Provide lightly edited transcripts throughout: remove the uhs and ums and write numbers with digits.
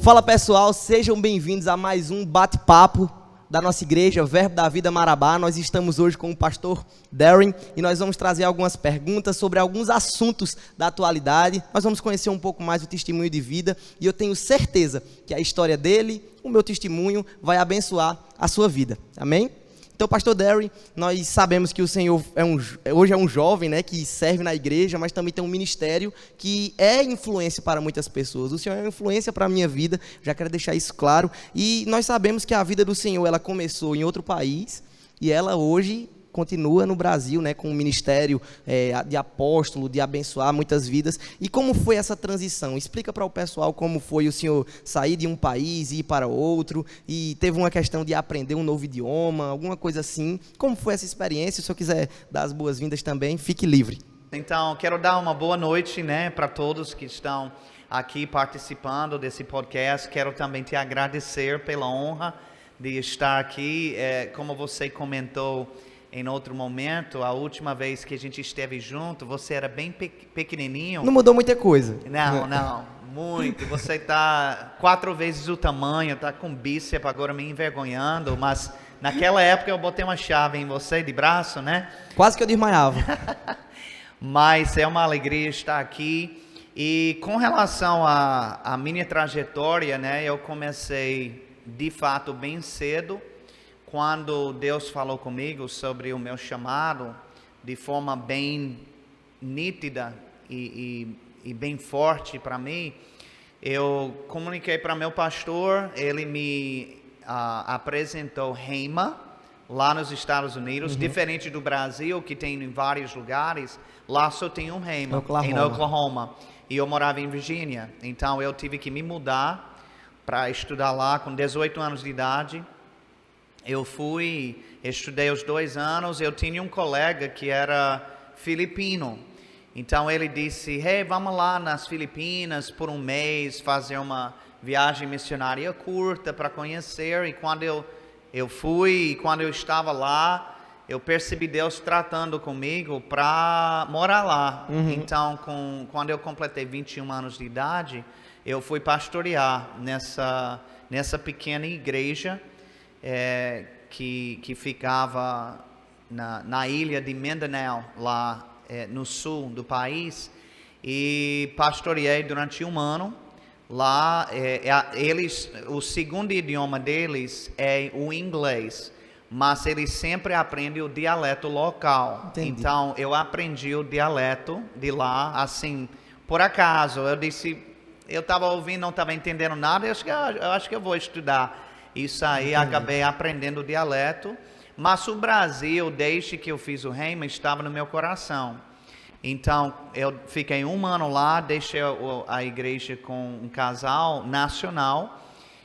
Fala pessoal, sejam bem-vindos a mais um bate-papo da nossa igreja, Verbo da Vida Marabá. Nós estamos hoje com o pastor Darren e nós vamos trazer algumas perguntas sobre alguns assuntos da atualidade. Nós vamos conhecer um pouco mais o testemunho de vida e eu tenho certeza que a história dele, o meu testemunho, vai abençoar a sua vida. Amém? Então, pastor Darren, nós sabemos que o senhor hoje é um jovem, né, que serve na igreja, mas também tem um ministério que é influência para muitas pessoas. O senhor é uma influência para a minha vida, já quero deixar isso claro. E nós sabemos que a vida do senhor, ela começou em outro país e ela hoje continua no Brasil, né, com um ministério de apóstolo, de abençoar muitas vidas. E como foi essa transição? Explica para o pessoal como foi o senhor sair de um país e ir para outro, e teve uma questão de aprender um novo idioma, alguma coisa assim. Como foi essa experiência? Se o senhor quiser dar as boas-vindas também, fique livre. Então, quero dar uma boa noite, né, para todos que estão aqui participando desse podcast. Quero também te agradecer pela honra de estar aqui. Como você comentou em outro momento, a última vez que a gente esteve junto, você era bem pequenininho. Não mudou muita coisa. Não, muito. Você está 4 vezes o tamanho, está com bíceps agora me envergonhando, mas naquela época eu botei uma chave em você de braço, né? Quase que eu desmaiava. Mas é uma alegria estar aqui. E com relação à minha trajetória, né, eu comecei de fato bem cedo. Quando Deus falou comigo sobre o meu chamado, de forma bem nítida e bem forte para mim, eu comuniquei para meu pastor, ele me apresentou Rhema, lá nos Estados Unidos, diferente do Brasil, que tem em vários lugares, lá só tem um Rhema, em Oklahoma, e eu morava em Virgínia, então eu tive que me mudar para estudar lá com 18 anos de idade. Eu estudei os 2 anos, eu tinha um colega que era filipino, então ele disse, hey, vamos lá nas Filipinas por um mês, fazer uma viagem missionária curta para conhecer, e quando eu fui, e quando eu estava lá, eu percebi Deus tratando comigo para morar lá. Então, quando eu completei 21 anos de idade, eu fui pastorear nessa pequena igreja, que ficava na ilha de Mindanao, lá no sul do país, e pastoreei durante 1 ano. Lá, o segundo idioma deles é o inglês, mas eles sempre aprendem o dialeto local. Entendi. Então, eu aprendi o dialeto de lá, assim, por acaso. Eu disse, eu estava ouvindo, não estava entendendo nada, eu acho que eu vou estudar. Isso aí, acabei aprendendo o dialeto, mas o Brasil, desde que eu fiz o Rhema, estava no meu coração. Então, eu fiquei 1 ano lá, deixei a igreja com um casal nacional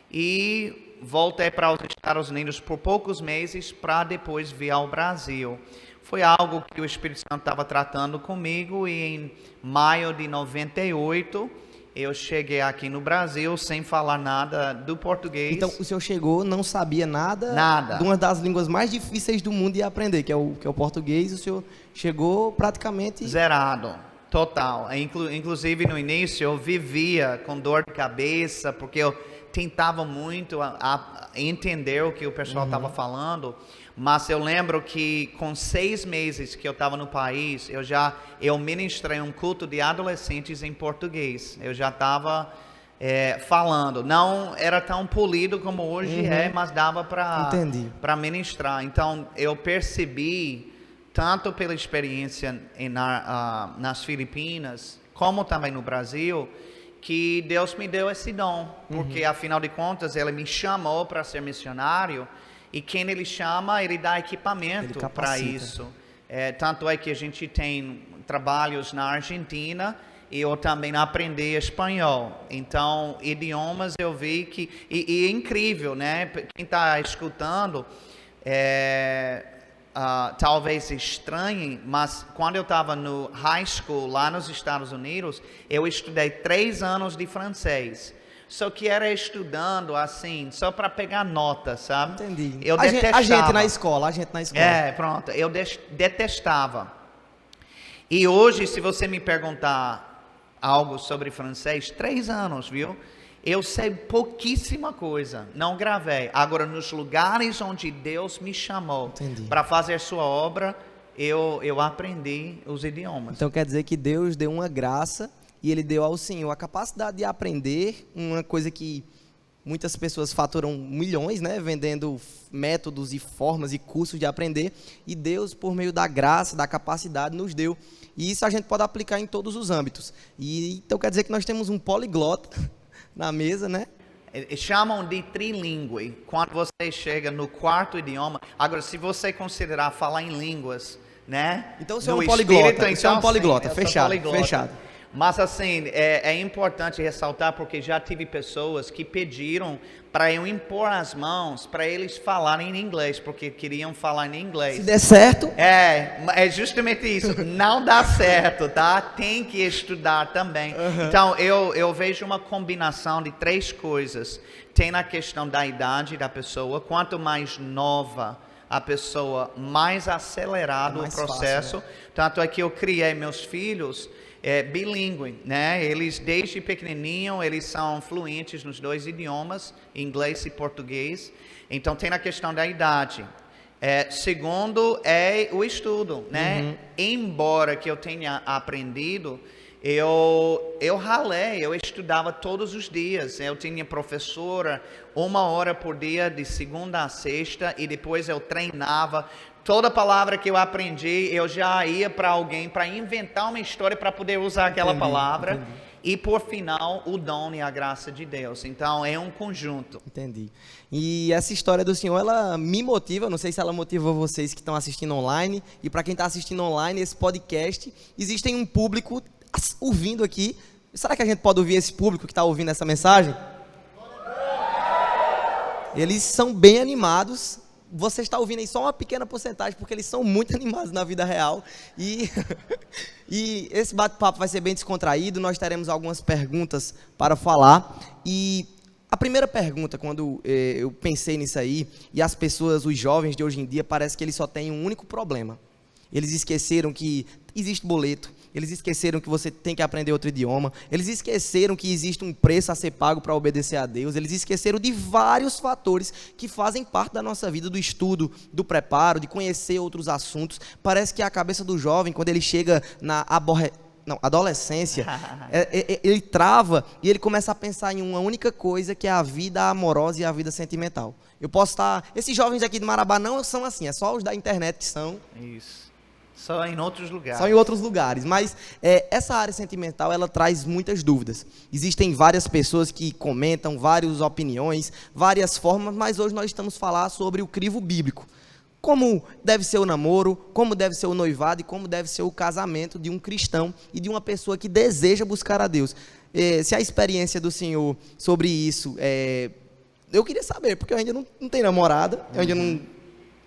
e voltei para os Estados Unidos por poucos meses para depois vir ao Brasil. Foi algo que o Espírito Santo estava tratando comigo e em maio de 98... eu cheguei aqui no Brasil sem falar nada do português. Então, o senhor chegou, não sabia nada. De uma das línguas mais difíceis do mundo de aprender, que é o português. O senhor chegou praticamente zerado, total. Inclusive, no início, eu vivia com dor de cabeça, porque eu tentava muito a entender o que o pessoal estava falando. Mas eu lembro que com 6 meses que eu estava no país, eu ministrei um culto de adolescentes em português. Eu já estava falando. Não era tão polido como hoje mas dava para ministrar. Então, eu percebi, tanto pela experiência nas Filipinas, como também no Brasil, que Deus me deu esse dom. Porque, afinal de contas, Ele me chamou para ser missionário. E quem Ele chama, Ele dá equipamento para isso. Tanto é que a gente tem trabalhos na Argentina e eu também aprendi espanhol. Então, idiomas eu vi que... E é incrível, né? Quem está escutando, talvez estranhe, mas quando eu estava no high school, lá nos Estados Unidos, eu estudei 3 anos de francês. Só que era estudando, assim, só para pegar nota, sabe? Entendi. Eu detestava. A gente na escola. Pronto. Eu detestava. E hoje, se você me perguntar algo sobre francês, 3 anos, viu? Eu sei pouquíssima coisa, não gravei. Agora, nos lugares onde Deus me chamou para fazer sua obra, eu aprendi os idiomas. Então quer dizer que Deus deu uma graça e Ele deu ao Senhor a capacidade de aprender uma coisa que muitas pessoas faturam milhões, né, vendendo métodos e formas e cursos de aprender, e Deus, por meio da graça, da capacidade, nos deu. E isso a gente pode aplicar em todos os âmbitos. E então quer dizer que nós temos um poliglota na mesa, né? Chamam de trilingüe, quando você chega no quarto idioma. Agora, se você considerar falar em línguas, né? Então você é um poliglota, você é um poliglota, fechado, fechado. Mas assim, é importante ressaltar, porque já tive pessoas que pediram para eu impor as mãos para eles falarem em inglês, porque queriam falar em inglês. Se der certo... É justamente isso, não dá certo, tá? Tem que estudar também. Então, eu vejo uma combinação de 3 coisas. Tem a questão da idade da pessoa, quanto mais nova a pessoa, mais acelerado o processo. Fácil, né? Tanto é que eu criei meus filhos bilíngue, né? Eles desde pequenininho eles são fluentes nos 2 idiomas, inglês e português. Então tem a questão da idade. Segundo é o estudo, né? Embora que eu tenha aprendido, eu ralei, eu estudava todos os dias. Eu tinha professora 1 hora por dia de segunda a sexta, e depois eu treinava. Toda palavra que eu aprendi, eu já ia para alguém para inventar uma história para poder usar aquela palavra. E por final, o dom e a graça de Deus. Então, é um conjunto. Entendi. E essa história do Senhor, ela me motiva, não sei se ela motiva vocês que estão assistindo online. E para quem está assistindo online, esse podcast, existe um público ouvindo aqui. Será que a gente pode ouvir esse público que está ouvindo essa mensagem? Eles são bem animados. Você está ouvindo aí só uma pequena porcentagem, porque eles são muito animados na vida real. E esse bate-papo vai ser bem descontraído. Nós teremos algumas perguntas para falar. E a primeira pergunta, quando eu pensei nisso aí, e as pessoas, os jovens de hoje em dia, parece que eles só têm um único problema. Eles esqueceram que existe boleto. Eles esqueceram que você tem que aprender outro idioma. Eles esqueceram que existe um preço a ser pago para obedecer a Deus. Eles esqueceram de vários fatores que fazem parte da nossa vida, do estudo, do preparo, de conhecer outros assuntos. Parece que a cabeça do jovem, quando ele chega na adolescência, ele trava e ele começa a pensar em uma única coisa, que é a vida amorosa e a vida sentimental. Eu posso estar... Esses jovens aqui de Marabá não são assim, é só os da internet que são... Isso. Só em outros lugares. Só em outros lugares, mas essa área sentimental, ela traz muitas dúvidas. Existem várias pessoas que comentam, várias opiniões, várias formas, mas hoje nós estamos falando sobre o crivo bíblico. Como deve ser o namoro, como deve ser o noivado e como deve ser o casamento de um cristão e de uma pessoa que deseja buscar a Deus. Se a experiência do Senhor sobre isso, eu queria saber, porque eu ainda não tenho namorada, eu ainda não...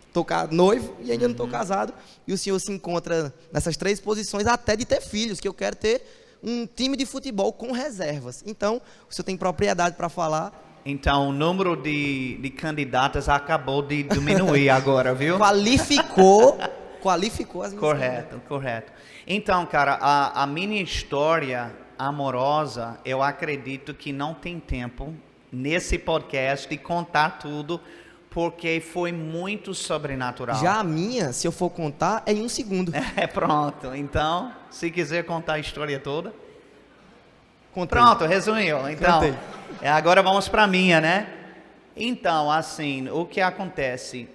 estou noivo e ainda não estou casado, e o Senhor se encontra nessas 3 posições, até de ter filhos, que eu quero ter um time de futebol com reservas. Então, o Senhor tem propriedade para falar. Então, o número de candidatas acabou de diminuir agora, viu? Qualificou as minhas Correto. Então, cara, a minha história amorosa, eu acredito que não tem tempo nesse podcast de contar tudo, porque foi muito sobrenatural. Já a minha, se eu for contar, é em 1 segundo. Pronto. Então, se quiser contar a história toda... Contei. Pronto, resumiu. Então, Contei. Agora vamos para a minha, né? Então, assim, o que acontece?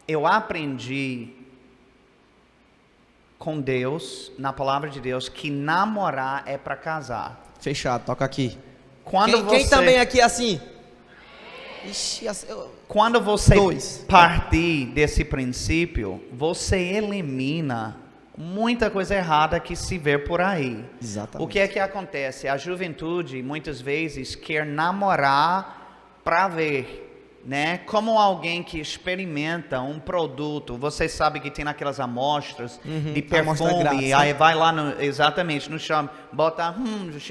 Eu aprendi com Deus, na palavra de Deus, que namorar é para casar. Fechado, toca aqui. Quem também aqui é assim? Ixi, quando você partir desse princípio, você elimina muita coisa errada que se vê por aí. Exatamente. O que é que acontece? A juventude muitas vezes quer namorar para ver, né? Como alguém que experimenta um produto. Você sabe que tem aquelas amostras de perfume, aí vai lá exatamente no chão, bota,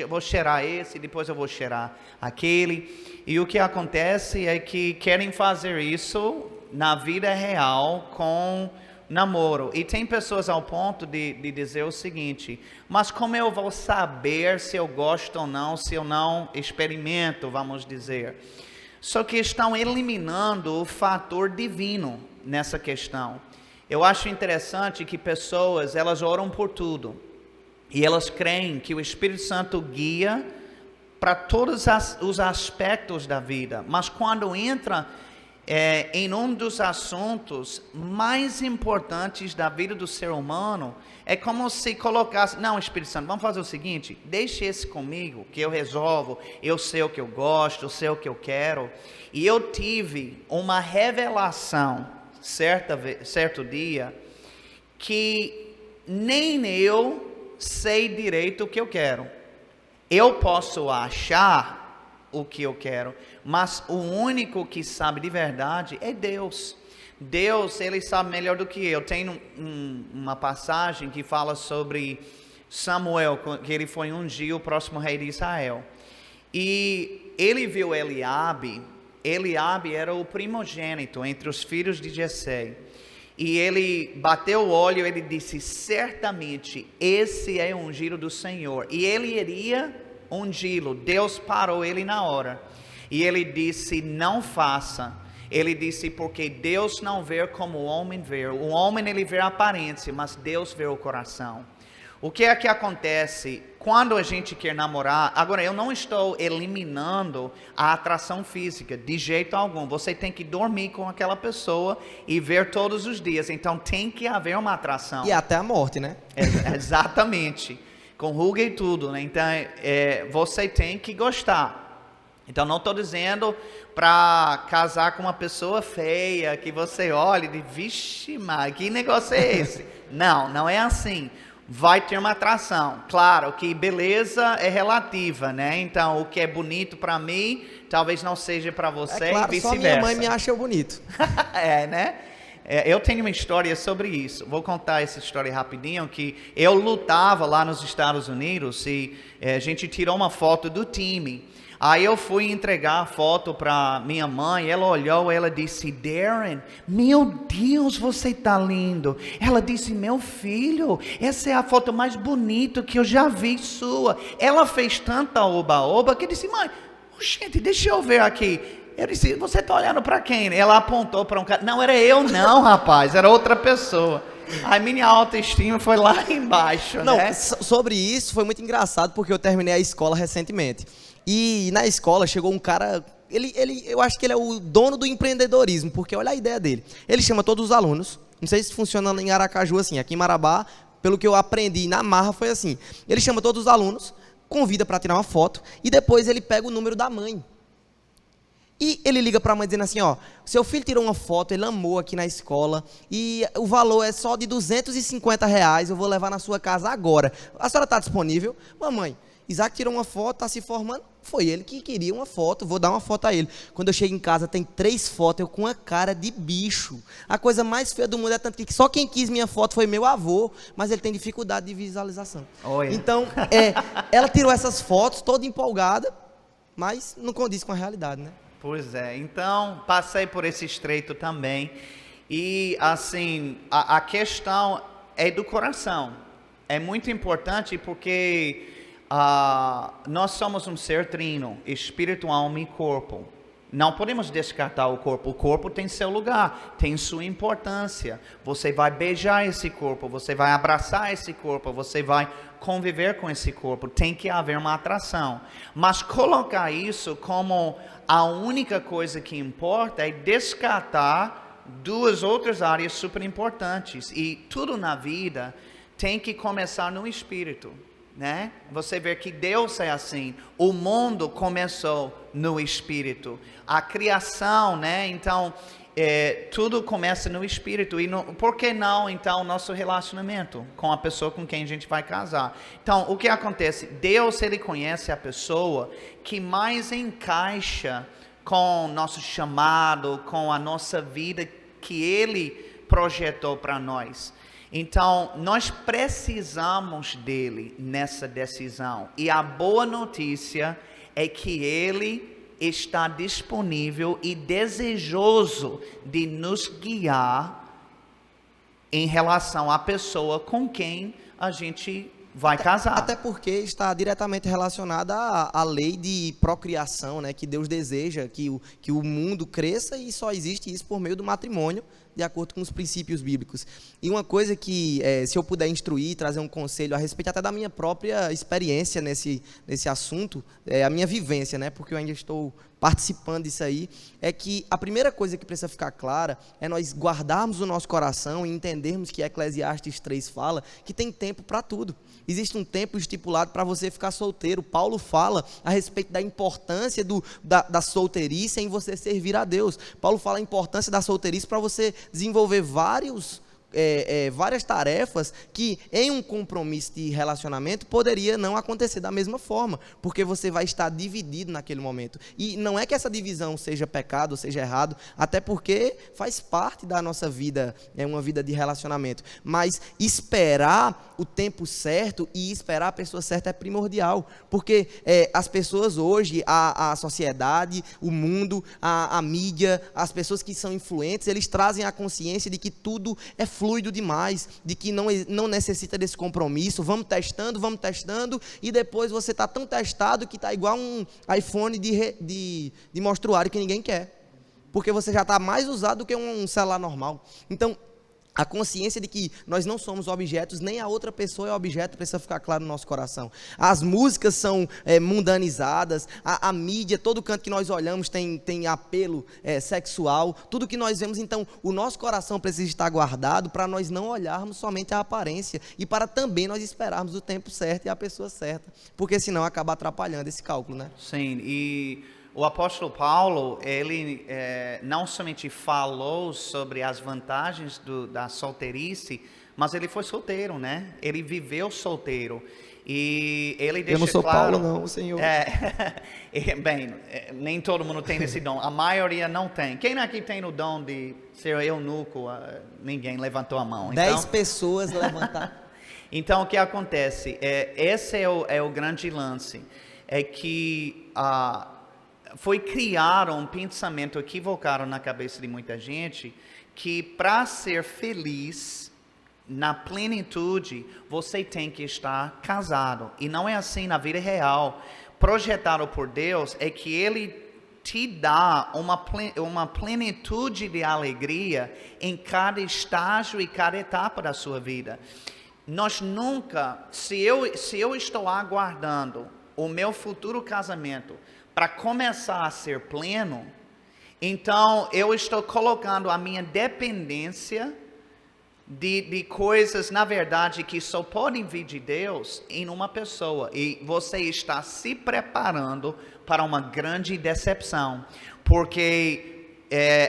vou cheirar esse, depois eu vou cheirar aquele. E o que acontece é que querem fazer isso na vida real com namoro. E tem pessoas ao ponto de dizer o seguinte: mas como eu vou saber se eu gosto ou não, se eu não experimento, vamos dizer? Só que estão eliminando o fator divino nessa questão. Eu acho interessante que pessoas, elas oram por tudo. E elas creem que o Espírito Santo guia para todos os aspectos da vida. Mas quando entra em um dos assuntos mais importantes da vida do ser humano, é como se colocasse: não, Espírito Santo, vamos fazer o seguinte, deixe esse comigo, que eu resolvo, eu sei o que eu gosto, eu sei o que eu quero. E eu tive uma revelação, certo dia, que nem eu sei direito o que eu quero. Eu posso achar o que eu quero, mas o único que sabe de verdade é Deus. Deus, Ele sabe melhor do que eu. Tem uma passagem que fala sobre Samuel, que ele foi ungir o próximo rei de Israel. E ele viu Eliabe. Eliabe era o primogênito entre os filhos de Jessé. E ele bateu o olho, ele disse: certamente esse é o ungido do Senhor. E ele iria ungí-lo. Deus parou ele na hora. E ele disse: não faça. Ele disse: porque Deus não vê como o homem vê. O homem, ele vê a aparência, mas Deus vê o coração. O que é que acontece quando a gente quer namorar? Agora, eu não estou eliminando a atração física, de jeito algum. Você tem que dormir com aquela pessoa e ver todos os dias. Então, tem que haver uma atração. E até a morte, né? Exatamente. Com ruga e tudo, né? Então, você tem que gostar. Então, não estou dizendo para casar com uma pessoa feia, que você olha e diz: vixe, mas que negócio é esse? Não é assim. Vai ter uma atração. Claro que beleza é relativa, né? Então, o que é bonito para mim, talvez não seja para você, claro, e vice-versa. Só minha mãe me acha bonito. Né? Eu tenho uma história sobre isso. Vou contar essa história rapidinho, que eu lutava lá nos Estados Unidos e a gente tirou uma foto do time. Aí eu fui entregar a foto para minha mãe, ela olhou, ela disse: Darren, meu Deus, você tá lindo. Ela disse: meu filho, essa é a foto mais bonita que eu já vi sua. Ela fez tanta oba-oba que disse: mãe, gente, deixa eu ver aqui. Eu disse: você tá olhando para quem? Ela apontou para um cara. Não, era eu não, rapaz, era outra pessoa. A minha autoestima foi lá embaixo, não, né? Sobre isso foi muito engraçado, porque eu terminei a escola recentemente. E na escola chegou um cara, eu acho que ele é o dono do empreendedorismo, porque olha a ideia dele. Ele chama todos os alunos, não sei se funciona em Aracaju assim, aqui em Marabá, pelo que eu aprendi na marra foi assim. Ele chama todos os alunos, convida para tirar uma foto e depois ele pega o número da mãe. E ele liga para a mãe dizendo assim: ó, seu filho tirou uma foto, ele amou aqui na escola e o valor é só de R$250, eu vou levar na sua casa agora. A senhora está disponível? Mamãe, Isaac tirou uma foto, está se formando, foi ele que queria uma foto, vou dar uma foto a ele. Quando eu chego em casa tem 3 fotos, eu com a cara de bicho. A coisa mais feia do mundo é tanto que só quem quis minha foto foi meu avô, mas ele tem dificuldade de visualização. Olha. Então, ela tirou essas fotos toda empolgada, mas não condiz com a realidade, né? Pois é, então passei por esse estreito também. E assim, a questão é do coração. É muito importante porque nós somos um ser trino, espírito, alma e corpo. Não podemos descartar o corpo tem seu lugar, tem sua importância. Você vai beijar esse corpo, você vai abraçar esse corpo, você vai conviver com esse corpo, tem que haver uma atração. Mas colocar isso como a única coisa que importa é descartar 2 outras áreas super importantes. E tudo na vida tem que começar no espírito. Né? Você vê que Deus é assim. O mundo começou no espírito. A criação, né? Então, tudo começa no espírito. E por que não, então, nosso relacionamento com a pessoa com quem a gente vai casar? Então, o que acontece? Deus, Ele conhece a pessoa que mais encaixa com o nosso chamado, com a nossa vida que Ele projetou para nós. Então, nós precisamos dele nessa decisão. E a boa notícia é que ele está disponível e desejoso de nos guiar em relação à pessoa com quem a gente vai casar. Até porque está diretamente relacionada à lei de procriação, né? Que Deus deseja que o mundo cresça, e só existe isso por meio do matrimônio, de acordo com os princípios bíblicos. E uma coisa que, se eu puder instruir, trazer um conselho a respeito até da minha própria experiência nesse assunto, a minha vivência, né? Porque eu ainda estou participando disso aí, é que a primeira coisa que precisa ficar clara é nós guardarmos o nosso coração e entendermos que Eclesiastes 3 fala que tem tempo para tudo. Existe um tempo estipulado para você ficar solteiro. Paulo fala a respeito da importância da solteirice em você servir a Deus. Paulo fala a importância da solteirice para você desenvolver várias tarefas que em um compromisso de relacionamento poderia não acontecer da mesma forma, porque você vai estar dividido naquele momento. E não é que essa divisão seja pecado ou seja errado, até porque faz parte da nossa vida, uma vida de relacionamento. Mas esperar o tempo certo e esperar a pessoa certa é primordial, porque as pessoas hoje, a sociedade, o mundo, a mídia, as pessoas que são influentes, eles trazem a consciência de que tudo é fluido demais, de que não necessita desse compromisso. Vamos testando, e depois você está tão testado que está igual um iPhone de mostruário que ninguém quer, porque você já está mais usado do que um celular normal. Então, a consciência de que nós não somos objetos, nem a outra pessoa é objeto, precisa ficar claro no nosso coração. As músicas são mundanizadas, a mídia, todo canto que nós olhamos tem apelo sexual, tudo que nós vemos. Então o nosso coração precisa estar guardado para nós não olharmos somente a aparência, e para também nós esperarmos o tempo certo e a pessoa certa, porque senão acaba atrapalhando esse cálculo, né? Sim, e o apóstolo Paulo, ele não somente falou sobre as vantagens da solteirice, mas ele foi solteiro, né? Ele viveu solteiro. E ele deixa claro... Eu não sou claro, Paulo não, Senhor. Bem, nem todo mundo tem esse dom. A maioria não tem. Quem aqui tem o dom de ser eunuco? Ninguém levantou a mão. 10 pessoas levantaram. Então, o que acontece? Esse é o grande lance. É que... foi criado um pensamento equivocado na cabeça de muita gente, que para ser feliz na plenitude você tem que estar casado, e não é assim na vida real. Projetado por Deus é que Ele te dá uma plenitude de alegria em cada estágio e cada etapa da sua vida. Nós nunca, se eu estou aguardando o meu futuro casamento para começar a ser pleno, então eu estou colocando a minha dependência de coisas, na verdade, que só podem vir de Deus em uma pessoa. E você está se preparando para uma grande decepção, porque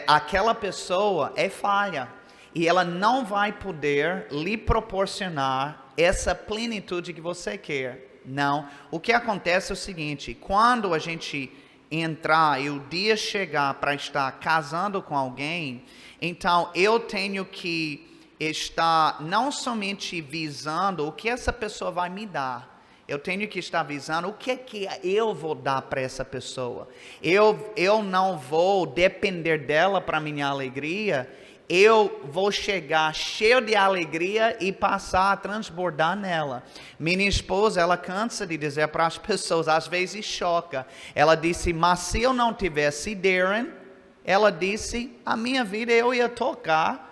aquela pessoa é falha, e ela não vai poder lhe proporcionar essa plenitude que você quer. Não, o que acontece é o seguinte: quando a gente entrar e o dia chegar para estar casando com alguém, então eu tenho que estar não somente visando o que essa pessoa vai me dar, eu tenho que estar visando o que eu vou dar para essa pessoa. Eu não vou depender dela para minha alegria. Eu vou chegar cheio de alegria e passar a transbordar nela. Minha esposa, ela cansa de dizer para as pessoas, às vezes choca. Ela disse, mas se eu não tivesse Darren, ela disse, a minha vida eu ia tocar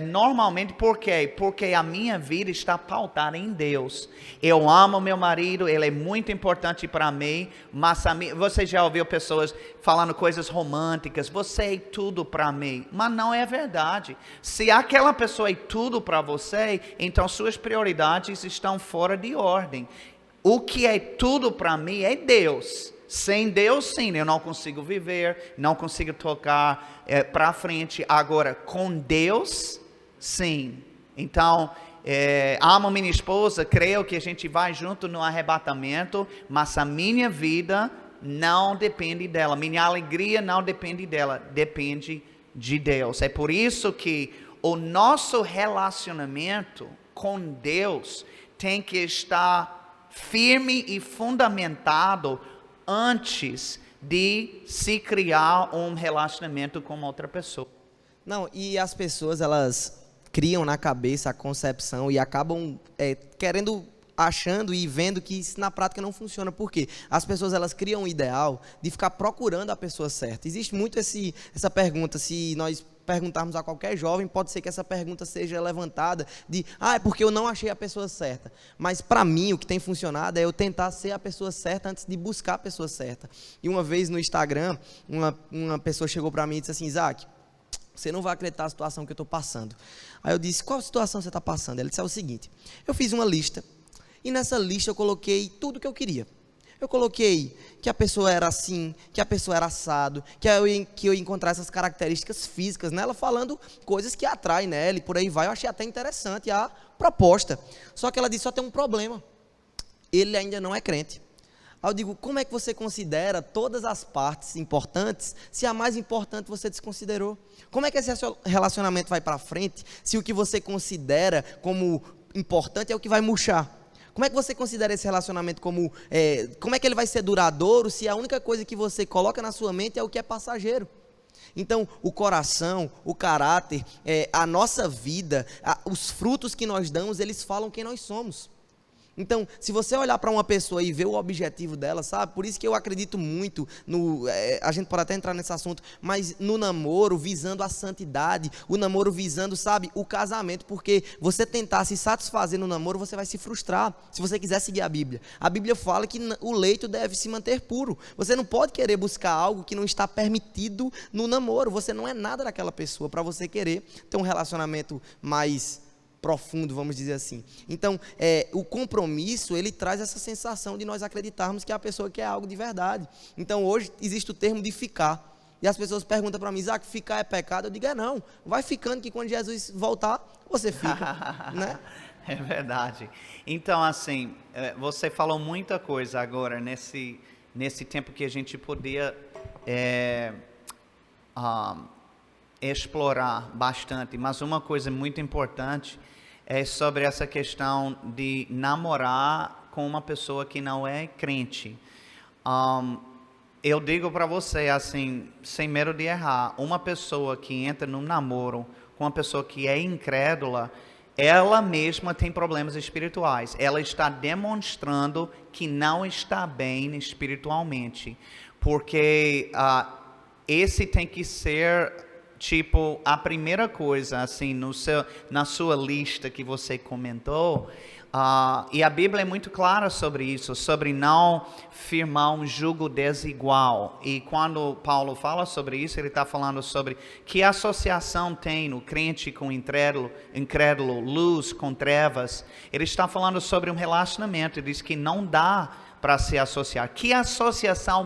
normalmente. Por quê? Porque a minha vida está pautada em Deus. Eu amo meu marido, ele é muito importante para mim, mas você já ouviu pessoas falando coisas românticas, você é tudo para mim, mas não é verdade. Se aquela pessoa é tudo para você, então suas prioridades estão fora de ordem. O que é tudo para mim é Deus. Sem Deus, sim, eu não consigo viver, não consigo tocar para frente. Agora, com Deus, sim. Então, amo minha esposa, creio que a gente vai junto no arrebatamento, mas a minha vida não depende dela, minha alegria não depende dela, depende de Deus. É por isso que o nosso relacionamento com Deus tem que estar firme e fundamentado antes de se criar um relacionamento com outra pessoa. Não, e as pessoas, elas criam na cabeça a concepção e acabam achando e vendo que isso na prática não funciona. Por quê? As pessoas, elas criam um ideal de ficar procurando a pessoa certa. Existe muito essa pergunta, se nós perguntarmos a qualquer jovem, pode ser que essa pergunta seja levantada de, é porque eu não achei a pessoa certa. Mas para mim, o que tem funcionado é eu tentar ser a pessoa certa antes de buscar a pessoa certa. E uma vez no Instagram, uma pessoa chegou para mim e disse assim: Isaac, você não vai acreditar na situação que eu estou passando. Aí eu disse: qual situação você está passando? Ela disse: é o seguinte, eu fiz uma lista, e nessa lista eu coloquei tudo que eu queria. Eu coloquei que a pessoa era assim, que a pessoa era assado, que eu ia encontrar essas características físicas nela, falando coisas que atraem nela e por aí vai. Eu achei até interessante a proposta. Só que ela disse: só tem um problema, ele ainda não é crente. Aí eu digo: como é que você considera todas as partes importantes se a mais importante você desconsiderou? Como é que esse relacionamento vai para frente se o que você considera como importante é o que vai murchar? Como é que você considera esse relacionamento como é que ele vai ser duradouro se a única coisa que você coloca na sua mente é o que é passageiro? Então, o coração, o caráter, a nossa vida, os frutos que nós damos, eles falam quem nós somos. Então, se você olhar para uma pessoa e ver o objetivo dela, sabe? Por isso que eu acredito muito a gente pode até entrar nesse assunto, mas no namoro visando a santidade, o namoro visando, sabe, o casamento, porque você tentar se satisfazer no namoro, você vai se frustrar, se você quiser seguir a Bíblia. A Bíblia fala que o leito deve se manter puro. Você não pode querer buscar algo que não está permitido no namoro. Você não é nada daquela pessoa para você querer ter um relacionamento mais profundo, vamos dizer assim. Então, o compromisso, ele traz essa sensação de nós acreditarmos que a pessoa quer algo de verdade. Então, hoje, existe o termo de ficar. E as pessoas perguntam para mim: Isaac, ficar é pecado? Eu digo: não. Vai ficando que quando Jesus voltar, você fica. Né? É verdade. Então, assim, você falou muita coisa agora, nesse tempo que a gente podia explorar bastante. Mas uma coisa muito importante é sobre essa questão de namorar com uma pessoa que não é crente. Eu digo para você, assim, sem medo de errar, uma pessoa que entra num namoro com uma pessoa que é incrédula, ela mesma tem problemas espirituais. Ela está demonstrando que não está bem espiritualmente. Porque esse tem que ser tipo a primeira coisa, assim, na sua lista que você comentou. E a Bíblia é muito clara sobre isso, sobre não firmar um jugo desigual. E quando Paulo fala sobre isso, ele está falando sobre que associação tem o crente com o incrédulo, luz com trevas. Ele está falando sobre um relacionamento. Ele diz que não dá para se associar. Que associação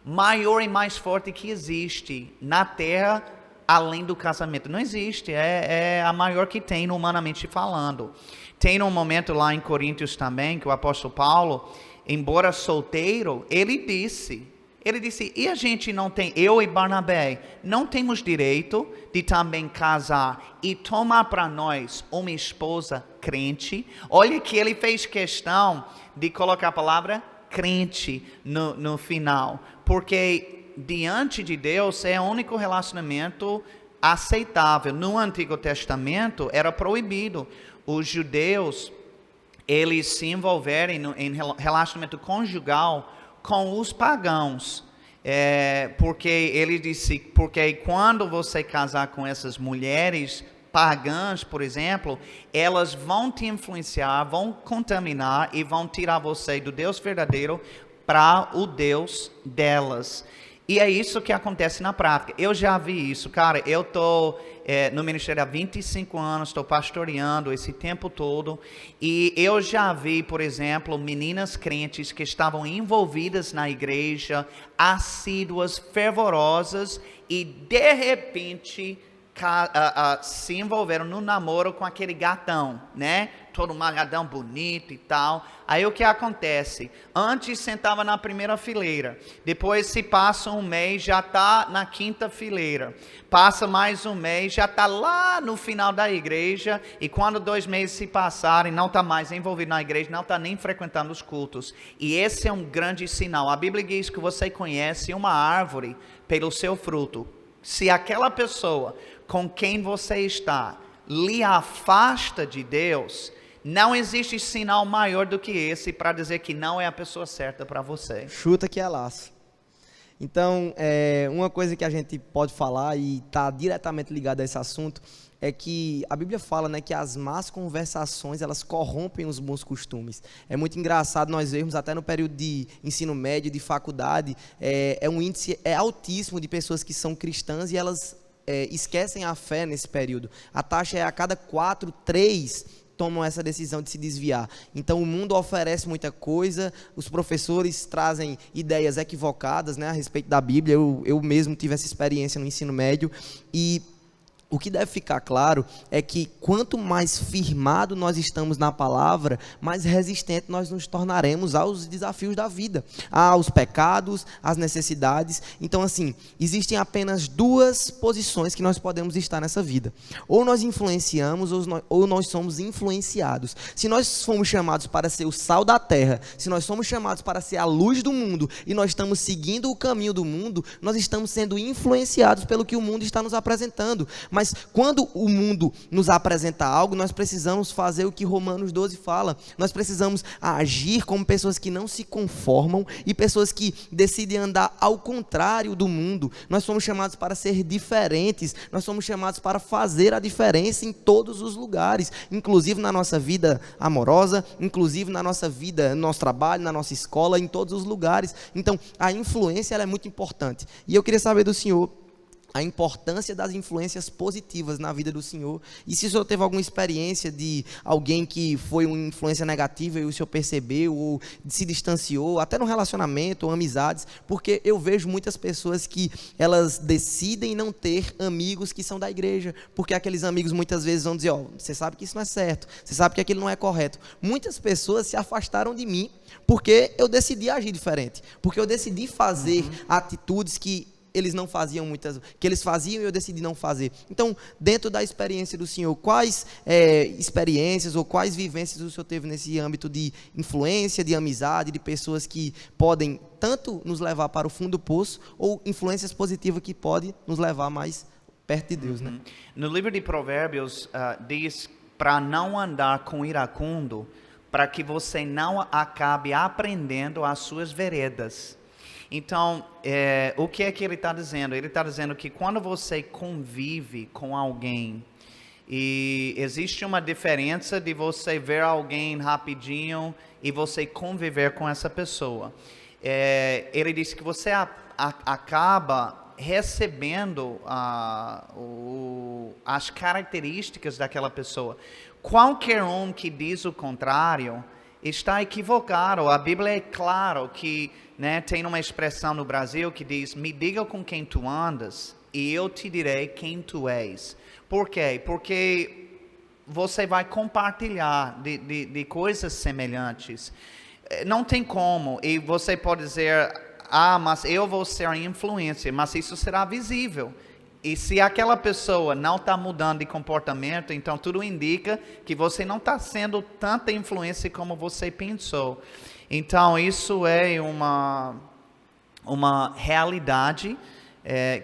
maior e mais forte que existe na terra, além do casamento? Não existe, é a maior que tem, humanamente falando. Tem um momento lá em Coríntios também, que o apóstolo Paulo, embora solteiro, ele disse, e a gente não tem, eu e Barnabé, não temos direito de também casar e tomar para nós uma esposa crente? Olha que ele fez questão de colocar a palavra crente no final, porque diante de Deus é o único relacionamento aceitável. No Antigo Testamento era proibido os judeus eles se envolverem em relacionamento conjugal com os pagãos, porque ele disse, porque quando você casar com essas mulheres pagãs, por exemplo, elas vão te influenciar, vão contaminar e vão tirar você do Deus verdadeiro para o Deus delas. E é isso que acontece na prática. Eu já vi isso, cara. Eu estou no ministério há 25 anos, estou pastoreando esse tempo todo, e eu já vi, por exemplo, meninas crentes que estavam envolvidas na igreja, assíduas, fervorosas, e de repente se envolveram no namoro com aquele gatão, né? Todo malhadão, bonito e tal. Aí o que acontece? Antes sentava na primeira fileira, depois se passa um mês, já está na quinta fileira, passa mais um mês, já está lá no final da igreja, e quando 2 meses se passarem, não está mais envolvido na igreja, não está nem frequentando os cultos. E esse é um grande sinal. A Bíblia diz que você conhece uma árvore pelo seu fruto. Se aquela pessoa com quem você está lhe afasta de Deus, não existe sinal maior do que esse para dizer que não é a pessoa certa para você. Chuta que é laço. Então, uma coisa que a gente pode falar e está diretamente ligada a esse assunto é que a Bíblia fala, né, que as más conversações, elas corrompem os bons costumes. É muito engraçado nós vermos até no período de ensino médio, de faculdade, um índice altíssimo de pessoas que são cristãs e elas esquecem a fé nesse período. A taxa é a cada 4, 3 tomam essa decisão de se desviar. Então o mundo oferece muita coisa, os professores trazem ideias equivocadas, né, a respeito da Bíblia. Eu mesmo tive essa experiência no ensino médio e o que deve ficar claro é que quanto mais firmado nós estamos na palavra, mais resistente nós nos tornaremos aos desafios da vida, aos pecados, às necessidades. Então, assim, existem apenas duas posições que nós podemos estar nessa vida. Ou nós influenciamos, ou nós somos influenciados. Se nós fomos chamados para ser o sal da terra, se nós somos chamados para ser a luz do mundo, e nós estamos seguindo o caminho do mundo, nós estamos sendo influenciados pelo que o mundo está nos apresentando. Mas quando o mundo nos apresenta algo, nós precisamos fazer o que Romanos 12 fala. Nós precisamos agir como pessoas que não se conformam e pessoas que decidem andar ao contrário do mundo. Nós somos chamados para ser diferentes, nós somos chamados para fazer a diferença em todos os lugares, inclusive na nossa vida amorosa, inclusive na nossa vida, no nosso trabalho, na nossa escola, em todos os lugares. Então, a influência ela é muito importante. E eu queria saber do senhor a importância das influências positivas na vida do senhor, e se o senhor teve alguma experiência de alguém que foi uma influência negativa e o senhor percebeu, ou se distanciou, até no relacionamento, ou amizades, porque eu vejo muitas pessoas que elas decidem não ter amigos que são da igreja, porque aqueles amigos muitas vezes vão dizer, você sabe que isso não é certo, você sabe que aquilo não é correto. Muitas pessoas se afastaram de mim, porque eu decidi agir diferente, porque eu decidi fazer atitudes que eles não faziam que eles faziam e eu decidi não fazer. Então, dentro da experiência do senhor, quais experiências ou quais vivências o senhor teve nesse âmbito de influência, de amizade, de pessoas que podem tanto nos levar para o fundo do poço, ou influências positivas que podem nos levar mais perto de Deus, né? No livro de Provérbios, diz para não andar com iracundo, para que você não acabe aprendendo as suas veredas. Então, o que é que ele está dizendo? Ele está dizendo que quando você convive com alguém, e existe uma diferença de você ver alguém rapidinho e você conviver com essa pessoa. Ele diz que você acaba recebendo as características daquela pessoa. Qualquer um que diz o contrário está equivocado. A Bíblia é claro que, tem uma expressão no Brasil que diz, me diga com quem tu andas e eu te direi quem tu és. Por quê? Porque você vai compartilhar de coisas semelhantes. Não tem como, e você pode dizer, mas eu vou ser a influência, mas isso será visível. E se aquela pessoa não está mudando de comportamento, então tudo indica que você não está sendo tanta influência como você pensou. Então isso é uma realidade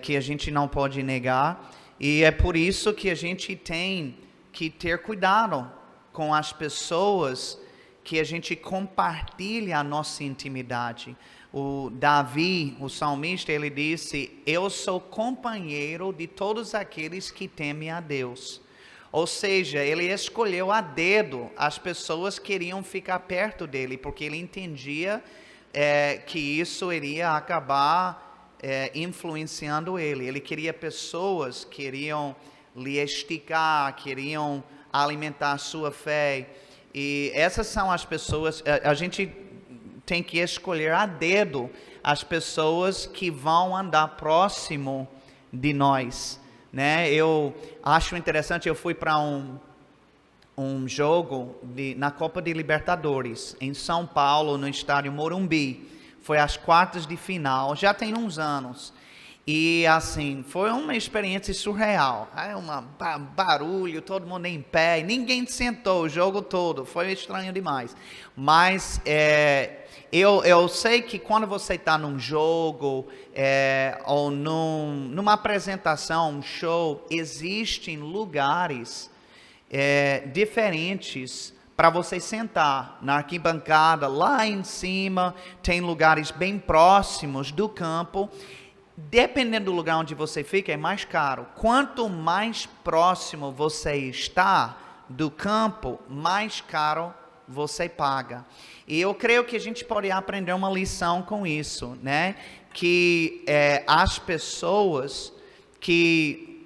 que a gente não pode negar. E é por isso que a gente tem que ter cuidado com as pessoas que a gente compartilha a nossa intimidade. O Davi, o salmista, ele disse, eu sou companheiro de todos aqueles que temem a Deus. Ou seja, ele escolheu a dedo as pessoas que queriam ficar perto dele, porque ele entendia que isso iria acabar influenciando ele. Ele queria pessoas que queriam lhe esticar, queriam alimentar a sua fé. E essas são as pessoas, a gente tem que escolher a dedo as pessoas que vão andar próximo de nós, né? Eu acho interessante, eu fui para um jogo na Copa de Libertadores, em São Paulo, no estádio Morumbi. Foi às quartas de final, já tem uns anos. E assim, foi uma experiência surreal. Barulho, todo mundo em pé, ninguém sentou o jogo todo, foi estranho demais. Mas eu sei que quando você está num jogo ou numa apresentação, um show, existem lugares diferentes para você sentar na arquibancada, lá em cima, tem lugares bem próximos do campo. Dependendo do lugar onde você fica, é mais caro. Quanto mais próximo você está do campo, mais caro você paga. E eu creio que a gente pode aprender uma lição com isso, né? Que as pessoas que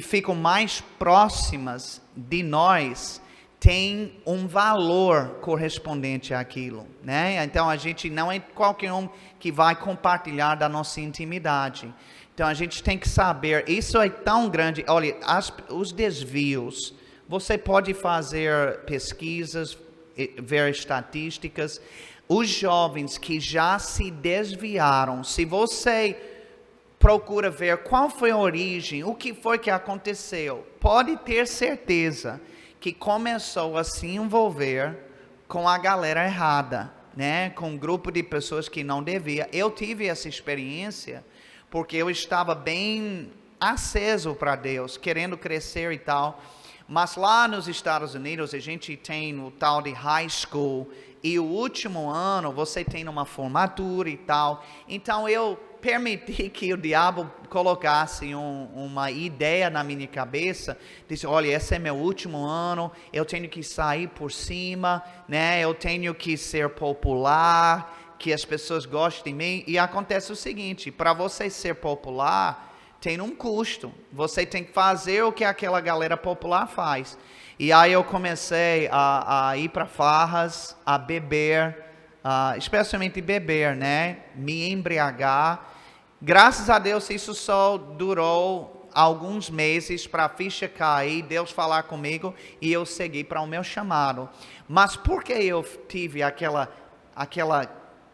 ficam mais próximas de nós têm um valor correspondente àquilo, né? Então a gente não é qualquer um que vai compartilhar da nossa intimidade. Então a gente tem que saber, isso é tão grande. Olha, os desvios, você pode fazer pesquisas, ver estatísticas. Os jovens que já se desviaram, se você procura ver qual foi a origem, o que foi que aconteceu, pode ter certeza que começou a se envolver com a galera errada, né? Com um grupo de pessoas que não devia. Eu tive essa experiência porque eu estava bem aceso para Deus, querendo crescer e tal. Mas lá nos Estados Unidos a gente tem o tal de high school, e o último ano você tem uma formatura e tal. Então eu permiti que o diabo colocasse uma ideia na minha cabeça, disse, olha, esse é meu último ano, eu tenho que sair por cima, né? Eu tenho que ser popular, que as pessoas gostem de mim. E acontece o seguinte, para você ser popular, tem um custo, você tem que fazer o que aquela galera popular faz. E aí eu comecei a ir para farras, a beber, especialmente beber, né? Me embriagar. Graças a Deus isso só durou alguns meses para a ficha cair, Deus falar comigo e eu segui para o meu chamado. Mas por que eu tive aquela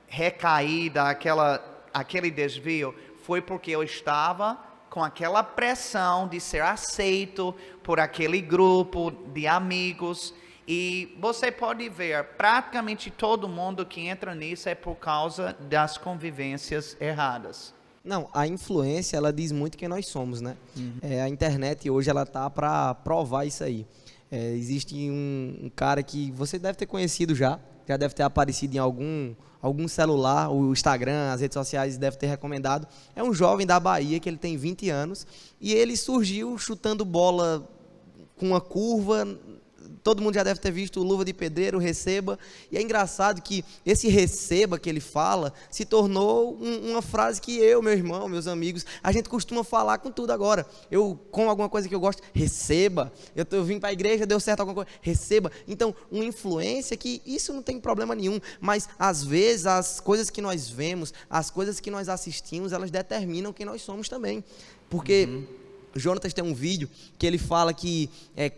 recaída, aquele desvio? Foi porque eu estava com aquela pressão de ser aceito por aquele grupo de amigos. E você pode ver, praticamente todo mundo que entra nisso é por causa das convivências erradas. Não, a influência, ela diz muito quem nós somos, né? A internet hoje, ela tá para provar isso aí. Existe um cara que você deve ter conhecido já deve ter aparecido em algum celular, o Instagram, as redes sociais devem ter recomendado. É um jovem da Bahia, que ele tem 20 anos, e ele surgiu chutando bola com uma curva. Todo mundo já deve ter visto o Luva de Pedreiro, Receba. E é engraçado que esse receba que ele fala se tornou uma frase que eu, meu irmão, meus amigos, a gente costuma falar com tudo agora. Eu como alguma coisa que eu gosto, receba. Eu vim para a igreja, deu certo alguma coisa, receba. Então, uma influência que isso não tem problema nenhum. Mas, às vezes, as coisas que nós vemos, as coisas que nós assistimos, elas determinam quem nós somos também. Porque Jonatas tem um vídeo que ele fala que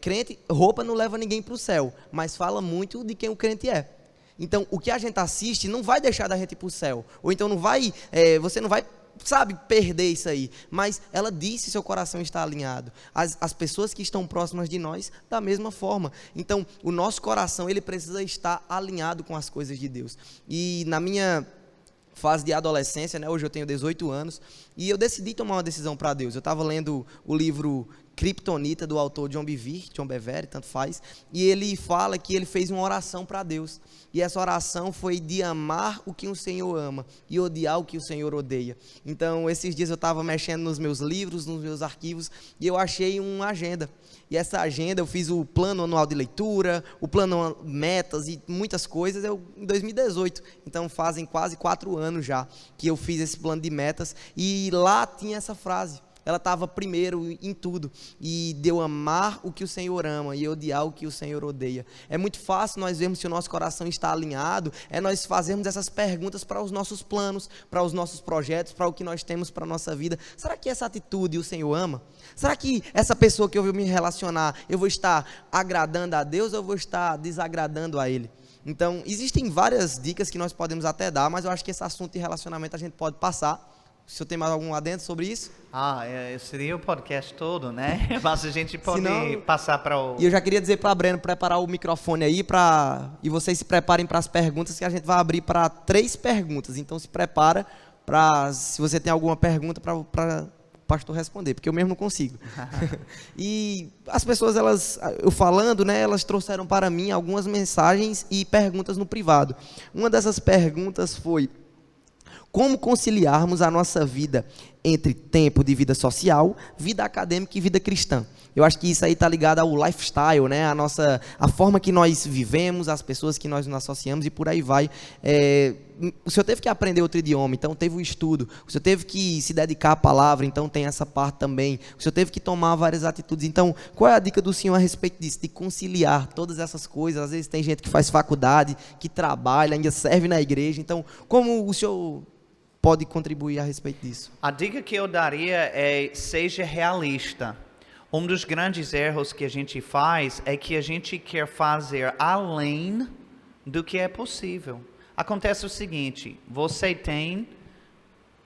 crente, roupa não leva ninguém para o céu, mas fala muito de quem o crente é. Então, o que a gente assiste não vai deixar da gente ir para o céu. Ou então não vai, você não vai, perder isso aí. Mas ela diz se seu coração está alinhado. As pessoas que estão próximas de nós, da mesma forma. Então, o nosso coração, ele precisa estar alinhado com as coisas de Deus. E na minha fase de adolescência, né? Hoje eu tenho 18 anos, e eu decidi tomar uma decisão para Deus. Eu estava lendo o livro Kryptonita, do autor John Bevere, tanto faz, e ele fala que ele fez uma oração para Deus, e essa oração foi de amar o que o Senhor ama e odiar o que o Senhor odeia. Então, esses dias eu estava mexendo nos meus livros, nos meus arquivos, e eu achei uma agenda. E essa agenda, eu fiz o plano anual de leitura, o plano metas e muitas coisas, em 2018. Então, fazem quase 4 anos já que eu fiz esse plano de metas. E lá tinha essa frase. Ela estava primeiro em tudo. E de eu amar o que o Senhor ama e odiar o que o Senhor odeia. É muito fácil nós vermos se o nosso coração está alinhado, nós fazermos essas perguntas para os nossos planos, para os nossos projetos, para o que nós temos para a nossa vida. Será que essa atitude o Senhor ama? Será que essa pessoa que eu vou me relacionar, eu vou estar agradando a Deus ou eu vou estar desagradando a Ele? Então, existem várias dicas que nós podemos até dar, mas eu acho que esse assunto de relacionamento a gente pode passar. Se o senhor tem mais algum adendo sobre isso? Seria o podcast todo, né? Mas a gente pode passar para o... E eu já queria dizer para a Breno preparar o microfone aí, e vocês se preparem para as perguntas, que a gente vai abrir para 3 perguntas. Então se prepara, se você tem alguma pergunta para o pastor responder, porque eu mesmo não consigo. E as pessoas, eu falando, né, elas trouxeram para mim algumas mensagens e perguntas no privado. Uma dessas perguntas foi: como conciliarmos a nossa vida entre tempo de vida social, vida acadêmica e vida cristã? Eu acho que isso aí está ligado ao lifestyle, né? A forma que nós vivemos, as pessoas que nós nos associamos e por aí vai. O senhor teve que aprender outro idioma, então teve o estudo. O senhor teve que se dedicar à palavra, então tem essa parte também. O senhor teve que tomar várias atitudes. Então, qual é a dica do senhor a respeito disso? De conciliar todas essas coisas. Às vezes tem gente que faz faculdade, que trabalha, ainda serve na igreja. Então, como o senhor pode contribuir a respeito disso? A dica que eu daria é: seja realista. Um dos grandes erros que a gente faz é que a gente quer fazer além do que é possível. Acontece o seguinte: você tem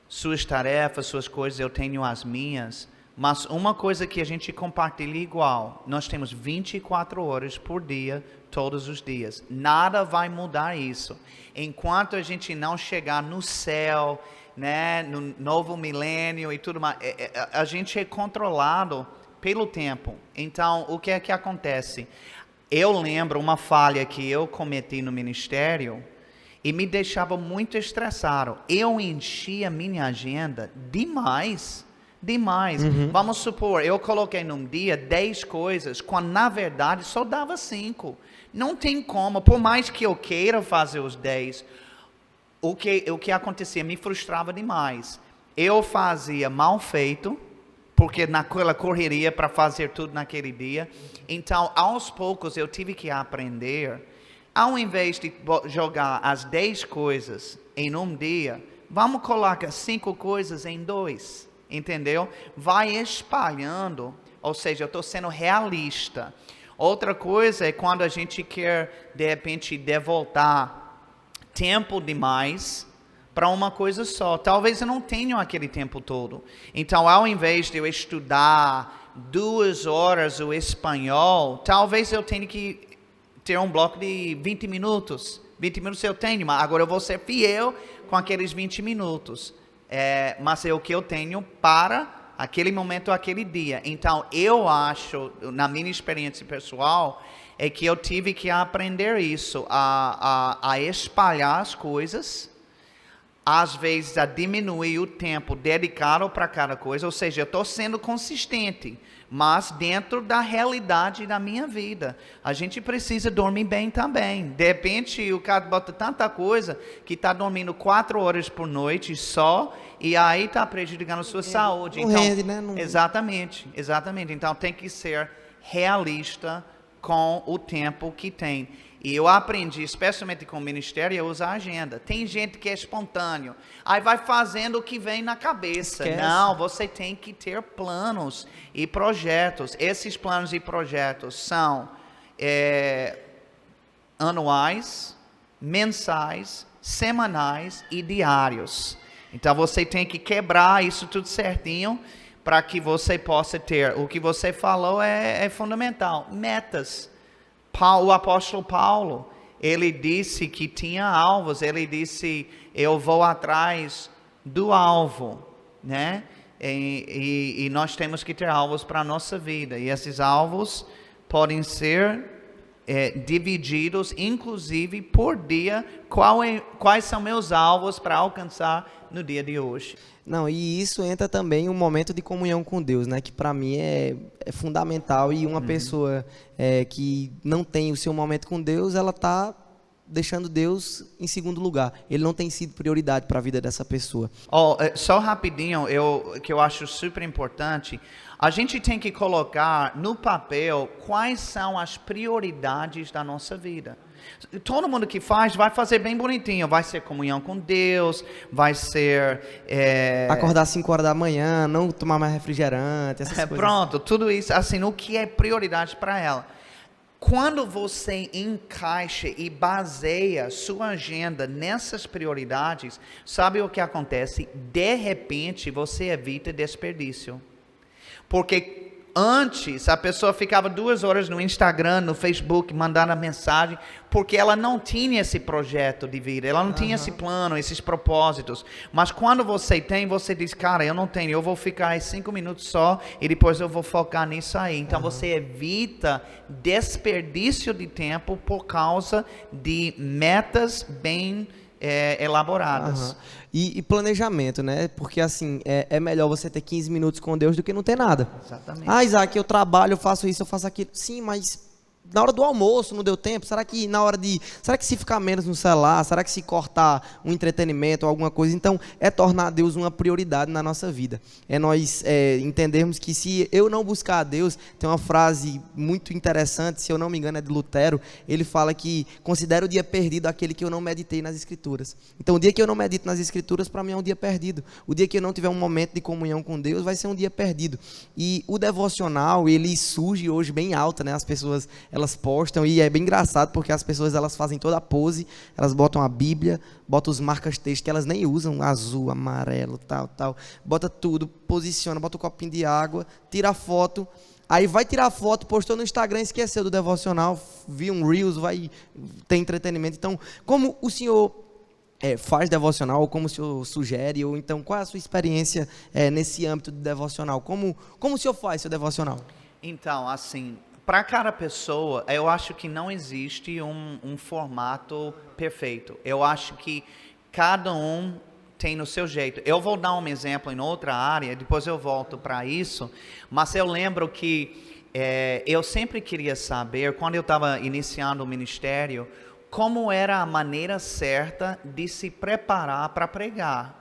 suas tarefas, suas coisas, eu tenho as minhas, mas uma coisa que a gente compartilha igual: nós temos 24 horas por dia, todos os dias. Nada vai mudar isso. Enquanto a gente não chegar no céu, né, no novo milênio e tudo mais, a gente é controlado pelo tempo. Então, o que é que acontece? Eu lembro uma falha que eu cometi no ministério e me deixava muito estressado. Eu enchia minha agenda demais. Vamos supor, eu coloquei num dia 10 coisas, quando na verdade só dava 5. Não tem como, por mais que eu queira fazer os 10, o que acontecia me frustrava demais. Eu fazia mal feito, porque naquela correria para fazer tudo naquele dia. Então, aos poucos, eu tive que aprender, ao invés de jogar as 10 coisas em um dia, vamos colocar 5 coisas em 2, entendeu? Vai espalhando, ou seja, eu estou sendo realista. Outra coisa é quando a gente quer, de repente, devotar tempo demais para uma coisa só. Talvez eu não tenha aquele tempo todo. Então, ao invés de eu estudar 2 horas o espanhol, talvez eu tenha que ter um bloco de 20 minutos. 20 minutos eu tenho, mas agora eu vou ser fiel com aqueles 20 minutos. Mas é o que eu tenho para aquele momento, aquele dia. Então, eu acho, na minha experiência pessoal, é que eu tive que aprender isso, a espalhar as coisas, às vezes a diminuir o tempo dedicado para cada coisa. Ou seja, eu estou sendo consistente, mas dentro da realidade da minha vida. A gente precisa dormir bem também. De repente o cara bota tanta coisa que está dormindo 4 horas por noite só, e aí está prejudicando a sua saúde. Não então, rende, né? Exatamente. Então tem que ser realista com o tempo que tem. E eu aprendi, especialmente com o ministério, a usar a agenda. Tem gente que é espontâneo, aí vai fazendo o que vem na cabeça. Esquece. Não, você tem que ter planos e projetos. Esses planos e projetos são anuais, mensais, semanais e diários. Então você tem que quebrar isso tudo certinho para que você possa ter. O que você falou é fundamental. Metas. O apóstolo Paulo, ele disse que tinha alvos. Ele disse: eu vou atrás do alvo, né? E nós temos que ter alvos para a nossa vida. E esses alvos podem ser divididos, inclusive por dia. Quais são meus alvos para alcançar no dia de hoje? Não, e isso entra também um momento de comunhão com Deus, né? Que para mim é fundamental. E uma pessoa que não tem o seu momento com Deus, ela está deixando Deus em segundo lugar. Ele não tem sido prioridade para a vida dessa pessoa. Só rapidinho, que eu acho super importante, a gente tem que colocar no papel quais são as prioridades da nossa vida. Todo mundo que faz, vai fazer bem bonitinho. Vai ser comunhão com Deus, vai ser... acordar às 5 horas da manhã, não tomar mais refrigerante, essas coisas. Pronto, tudo isso, assim, o que é prioridade para ela. Quando você encaixa e baseia sua agenda nessas prioridades, sabe o que acontece? De repente, você evita desperdício. Porque antes, a pessoa ficava 2 horas no Instagram, no Facebook, mandando mensagem, porque ela não tinha esse projeto de vida, ela não tinha esse plano, esses propósitos. Mas quando você tem, você diz, cara, eu não tenho, eu vou ficar aí 5 minutos só e depois eu vou focar nisso aí. Então você evita desperdício de tempo por causa de metas bem elaboradas. E planejamento, né? Porque assim, é melhor você ter 15 minutos com Deus do que não ter nada. Exatamente. Ah, Isaac, eu trabalho, eu faço isso, eu faço aquilo. Sim, mas na hora do almoço não deu tempo? Será que será que se ficar menos no celular, será que se cortar um entretenimento ou alguma coisa? Então, é tornar Deus uma prioridade na nossa vida. É nós entendermos que se eu não buscar a Deus, tem uma frase muito interessante, se eu não me engano é de Lutero, ele fala que considera o dia perdido aquele que eu não meditei nas Escrituras. Então, o dia que eu não medito nas Escrituras, para mim é um dia perdido. O dia que eu não tiver um momento de comunhão com Deus, vai ser um dia perdido. E o devocional, ele surge hoje bem alto, né? As pessoas elas postam e é bem engraçado porque as pessoas elas fazem toda a pose, elas botam a Bíblia, botam os marcas-texto que elas nem usam, azul, amarelo, tal, bota tudo, posiciona, bota um copinho de água, tira a foto, aí vai tirar a foto, postou no Instagram, esqueceu do devocional, viu um Reels, vai ter entretenimento. Então, como o senhor faz devocional, ou como o senhor sugere, ou então qual é a sua experiência nesse âmbito de devocional? Como o senhor faz seu devocional? Então, assim, para cada pessoa, eu acho que não existe um formato perfeito. Eu acho que cada um tem no seu jeito. Eu vou dar um exemplo em outra área, depois eu volto para isso, mas eu lembro que eu sempre queria saber, quando eu estava iniciando o ministério, como era a maneira certa de se preparar para pregar.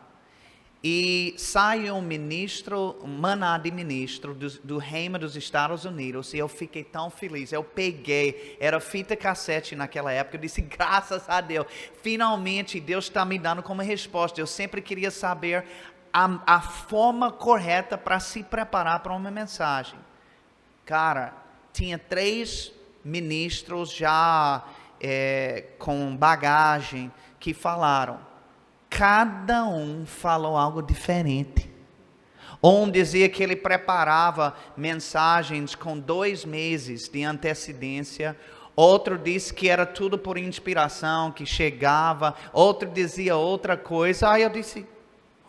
E sai um ministro, maná de ministro do Reino dos Estados Unidos, e eu fiquei tão feliz. Eu peguei, era fita cassete naquela época, eu disse, graças a Deus, finalmente Deus está me dando como resposta. Eu sempre queria saber a forma correta para se preparar para uma mensagem. Cara, tinha 3 ministros já com bagagem que falaram. Cada um falou algo diferente. Um dizia que ele preparava mensagens com 2 meses de antecedência. Outro disse que era tudo por inspiração, que chegava. Outro dizia outra coisa. Aí eu disse,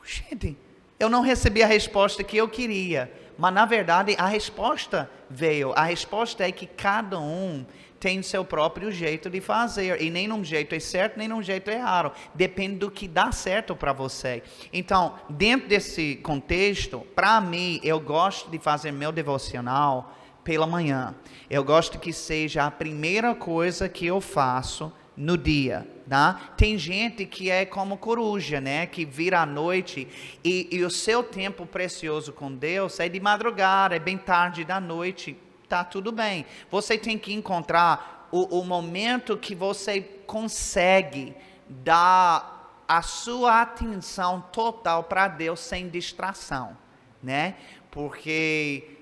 gente, eu não recebi a resposta que eu queria. Mas na verdade a resposta veio. A resposta é que cada um tem seu próprio jeito de fazer, e nem num jeito é certo, nem num jeito é errado, depende do que dá certo para você. Então, dentro desse contexto, para mim, eu gosto de fazer meu devocional pela manhã. Eu gosto que seja a primeira coisa que eu faço no dia, tá? Tem gente que é como coruja, né? Que vira à noite e o seu tempo precioso com Deus é de madrugada, é bem tarde da noite. Tá tudo bem. Você tem que encontrar o momento que você consegue dar a sua atenção total para Deus sem distração, né? Porque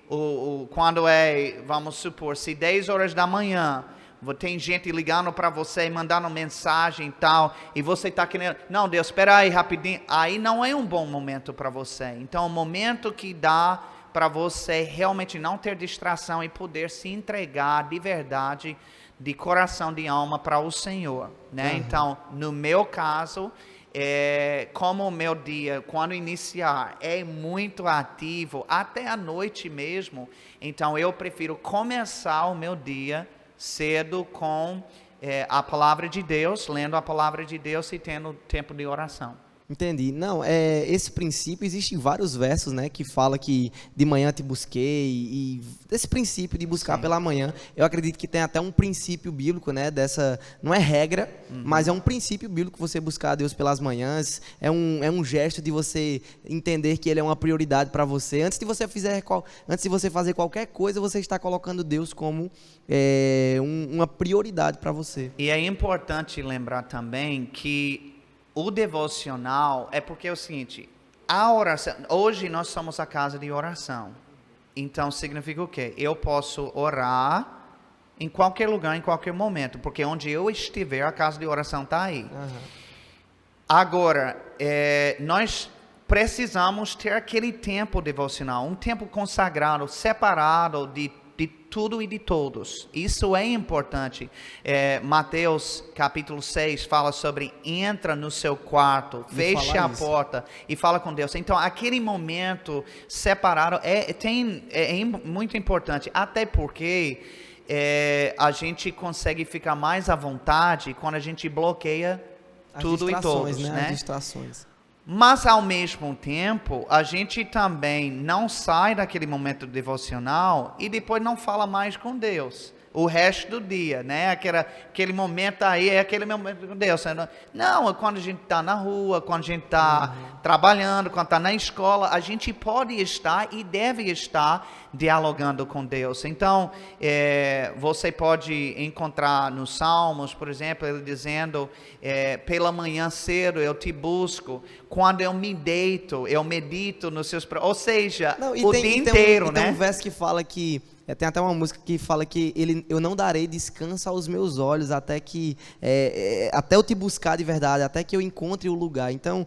quando vamos supor, se 10 horas da manhã, tem gente ligando para você, mandando mensagem e tal, e você está querendo, não, Deus, espera aí rapidinho, aí não é um bom momento para você. Então, o momento que dá para você realmente não ter distração e poder se entregar de verdade, de coração, de alma para o Senhor, né? Então, no meu caso, como o meu dia, quando iniciar, é muito ativo, até a noite mesmo, então eu prefiro começar o meu dia cedo com a palavra de Deus, lendo a palavra de Deus e tendo tempo de oração. Entendi. Não, esse princípio, existem vários versos, né, que fala que de manhã te busquei, e esse princípio de buscar pela manhã, eu acredito que tem até um princípio bíblico, né, não é regra, mas é um princípio bíblico você buscar a Deus pelas manhãs, é um gesto de você entender que Ele é uma prioridade para você. Antes de você fazer qualquer coisa, você está colocando Deus como uma prioridade para você. E é importante lembrar também que o devocional é porque é o seguinte, a oração, hoje nós somos a casa de oração, então significa o quê? Eu posso orar em qualquer lugar, em qualquer momento, porque onde eu estiver, a casa de oração está aí. Agora, nós precisamos ter aquele tempo devocional, um tempo consagrado, separado de tudo e de todos. Isso é importante. Mateus capítulo 6 fala sobre entra no seu quarto, feche a porta e fala com Deus. Então, aquele momento separado é muito importante, até porque a gente consegue ficar mais à vontade quando a gente bloqueia tudo e todos, né? As distrações. Mas, ao mesmo tempo, a gente também não sai daquele momento devocional e depois não fala mais com Deus o resto do dia, né? Aquele momento aí é aquele momento com Deus. Não, quando a gente está na rua, quando a gente está trabalhando, quando está na escola, a gente pode estar e deve estar dialogando com Deus. Então, você pode encontrar nos Salmos, por exemplo, ele dizendo, pela manhã cedo eu te busco, quando eu me deito, eu medito nos seus... Ou seja, o dia inteiro, né? Tem um verso que fala que... tem até uma música que fala que eu não darei descanso aos meus olhos até eu te buscar de verdade, até que eu encontre o lugar. Então,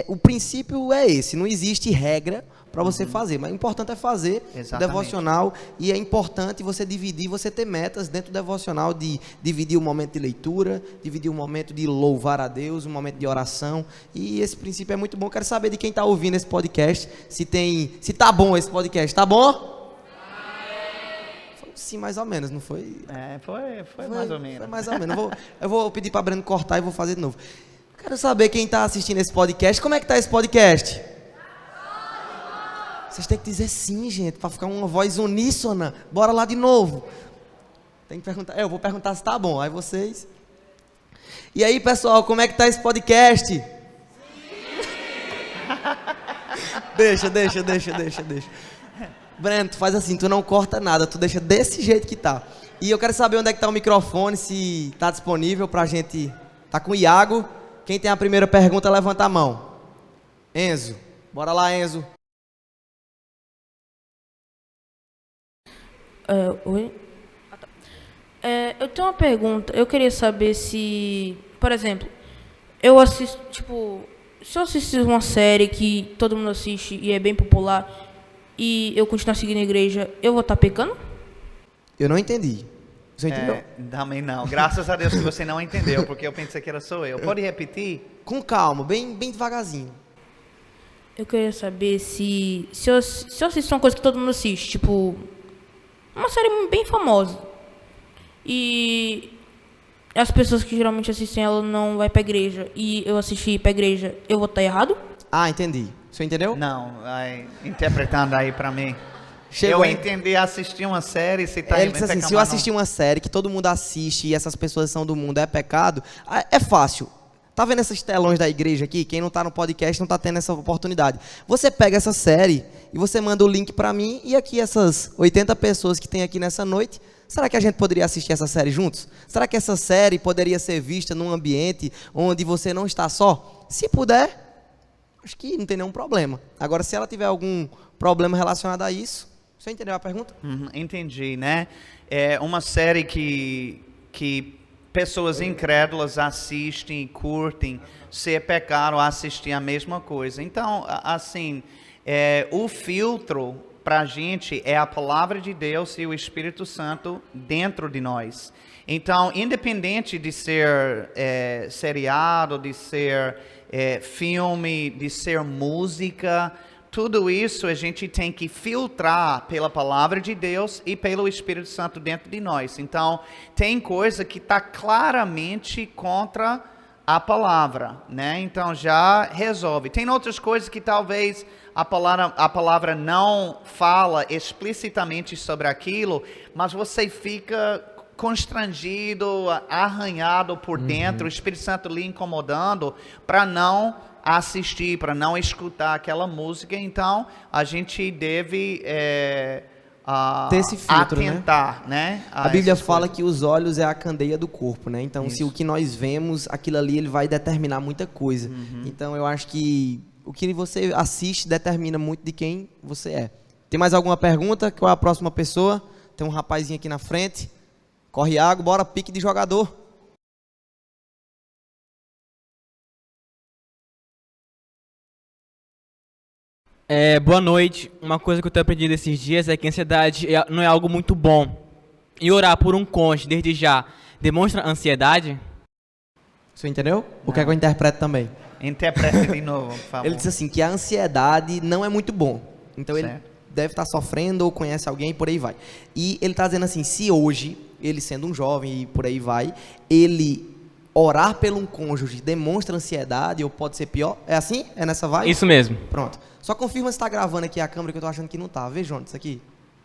o princípio é esse, não existe regra para você fazer, mas o importante é fazer o devocional, e é importante você dividir, você ter metas dentro do devocional, de dividir o momento de leitura, dividir o momento de louvar a Deus, o momento de oração, e esse princípio é muito bom. Quero saber de quem está ouvindo esse podcast, se tá bom esse podcast, tá bom? Sim, mais ou menos, não foi? Foi mais ou menos. Foi mais ou menos. Eu vou pedir para Breno cortar e vou fazer de novo. Quero saber quem está assistindo esse podcast. Como é que está esse podcast? Vocês têm que dizer sim, gente, para ficar uma voz uníssona. Bora lá de novo. Tem que perguntar. Eu vou perguntar se tá bom. Aí vocês. E aí, pessoal, como é que está esse podcast? Sim. Deixa. Breno, tu faz assim, tu não corta nada, tu deixa desse jeito que tá. E eu quero saber onde é que tá o microfone, se tá disponível pra gente... Tá com o Iago. Quem tem a primeira pergunta, levanta a mão. Enzo. Bora lá, Enzo. Oi? Eu tenho uma pergunta. Eu queria saber se... Por exemplo, eu assisto, se eu assistir uma série que todo mundo assiste e é bem popular... e eu continuar seguindo a igreja, eu vou estar pecando? Eu não entendi. Você entendeu? Também não. Graças a Deus que você não entendeu, porque eu pensei que era só eu. Pode repetir? Com calma, bem devagarzinho. Eu queria saber se eu assisto uma coisa que todo mundo assiste, uma série bem famosa, e as pessoas que geralmente assistem ela não vai pra igreja, e eu assisti pra igreja, eu vou estar errado? Ah, entendi. Você entendeu? Não, interpretando aí pra mim. Eu entendi assistir uma série, se tá... Ele disse assim, se eu assistir uma série que todo mundo assiste e essas pessoas são do mundo, é pecado? É fácil. Tá vendo esses telões da igreja aqui? Quem não tá no podcast não tá tendo essa oportunidade. Você pega essa série e você manda o link pra mim, e aqui essas 80 pessoas que tem aqui nessa noite, será que a gente poderia assistir essa série juntos? Será que essa série poderia ser vista num ambiente onde você não está só? Se puder, acho que não tem nenhum problema. Agora, se ela tiver algum problema relacionado a isso, você entendeu a pergunta? Entendi, né? É uma série que pessoas incrédulas assistem e curtem, se é pecado assistir a mesma coisa. Então, assim, o filtro para a gente é a palavra de Deus e o Espírito Santo dentro de nós. Então, independente de ser seriado, de ser filme, de ser música, tudo isso a gente tem que filtrar pela palavra de Deus e pelo Espírito Santo dentro de nós. Então, tem coisa que está claramente contra a palavra, né? Então, já resolve. Tem outras coisas que talvez a palavra não fala explicitamente sobre aquilo, mas você fica constrangido, arranhado por dentro, o Espírito Santo lhe incomodando para não assistir, para não escutar aquela música. Então a gente deve ter esse filtro, atentar, né? A Bíblia fala que os olhos é a candeia do corpo, né? Então, se o que nós vemos, aquilo ali, ele vai determinar muita coisa. Então, eu acho que o que você assiste determina muito de quem você é. Tem mais alguma pergunta? Qual é a próxima pessoa? Tem um rapazinho aqui na frente. Corre água, bora, pique de jogador. Boa noite. Uma coisa que eu tenho aprendido esses dias é que a ansiedade não é algo muito bom. E orar por um cônjuge desde já demonstra ansiedade? Você entendeu? O que é que eu interpreto também? Interprete de novo, por favor. Ele disse assim, que a ansiedade não é muito bom. Então ele Certo. deve estar sofrendo ou conhece alguém e por aí vai. E ele está dizendo assim, se hoje, ele sendo um jovem e por aí vai, ele orar pelo um cônjuge demonstra ansiedade ou pode ser pior? É assim? É nessa vibe? Isso mesmo. Pronto. Só confirma se está gravando aqui a câmera que eu tô achando que não tá. Vê, João, isso aqui.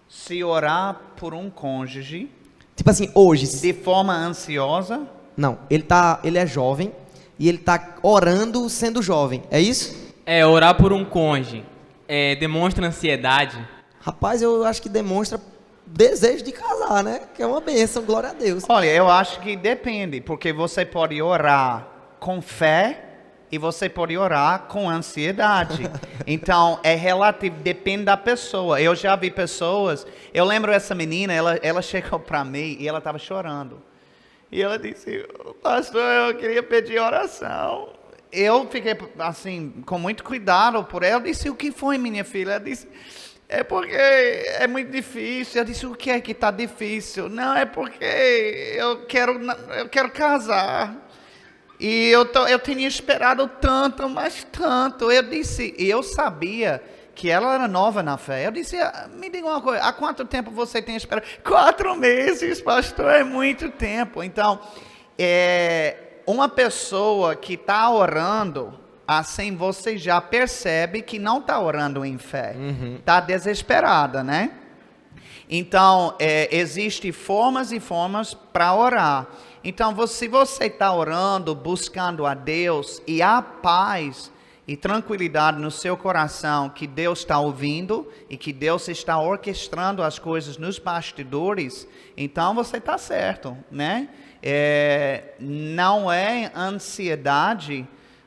Se orar por um cônjuge Tipo assim, hoje... de forma ansiosa, Não, ele é jovem e ele está orando sendo jovem. É isso? Orar por um cônjuge demonstra ansiedade? Rapaz, eu acho que demonstra desejo de casar, né? Que é uma bênção, glória a Deus. olha, eu acho que depende, porque você pode orar com fé e você pode orar com ansiedade. Então, é relativo, depende da pessoa. Eu já vi pessoas, eu lembro essa menina, ela chegou para mim e ela estava chorando. E ela disse, pastor, eu queria pedir oração. Eu fiquei, assim, com muito cuidado por ela. Eu disse, o que foi, minha filha? Ela disse, é porque é muito difícil. Eu disse, o que é que está difícil? Não, é porque eu quero casar. E eu tinha esperado tanto, mas tanto. Eu disse, e eu sabia que ela era nova na fé. Eu disse, me diga uma coisa, há quanto tempo você tem esperado? 4 meses, pastor, é muito tempo. Então, uma pessoa que está orando, assim você já percebe que não está orando em fé. Está desesperada, né? Então, existem formas e formas para orar. Então, se você está orando, buscando a Deus e há paz e tranquilidade no seu coração que Deus está ouvindo e que Deus está orquestrando as coisas nos bastidores, então você está certo, né? Não é ansiedade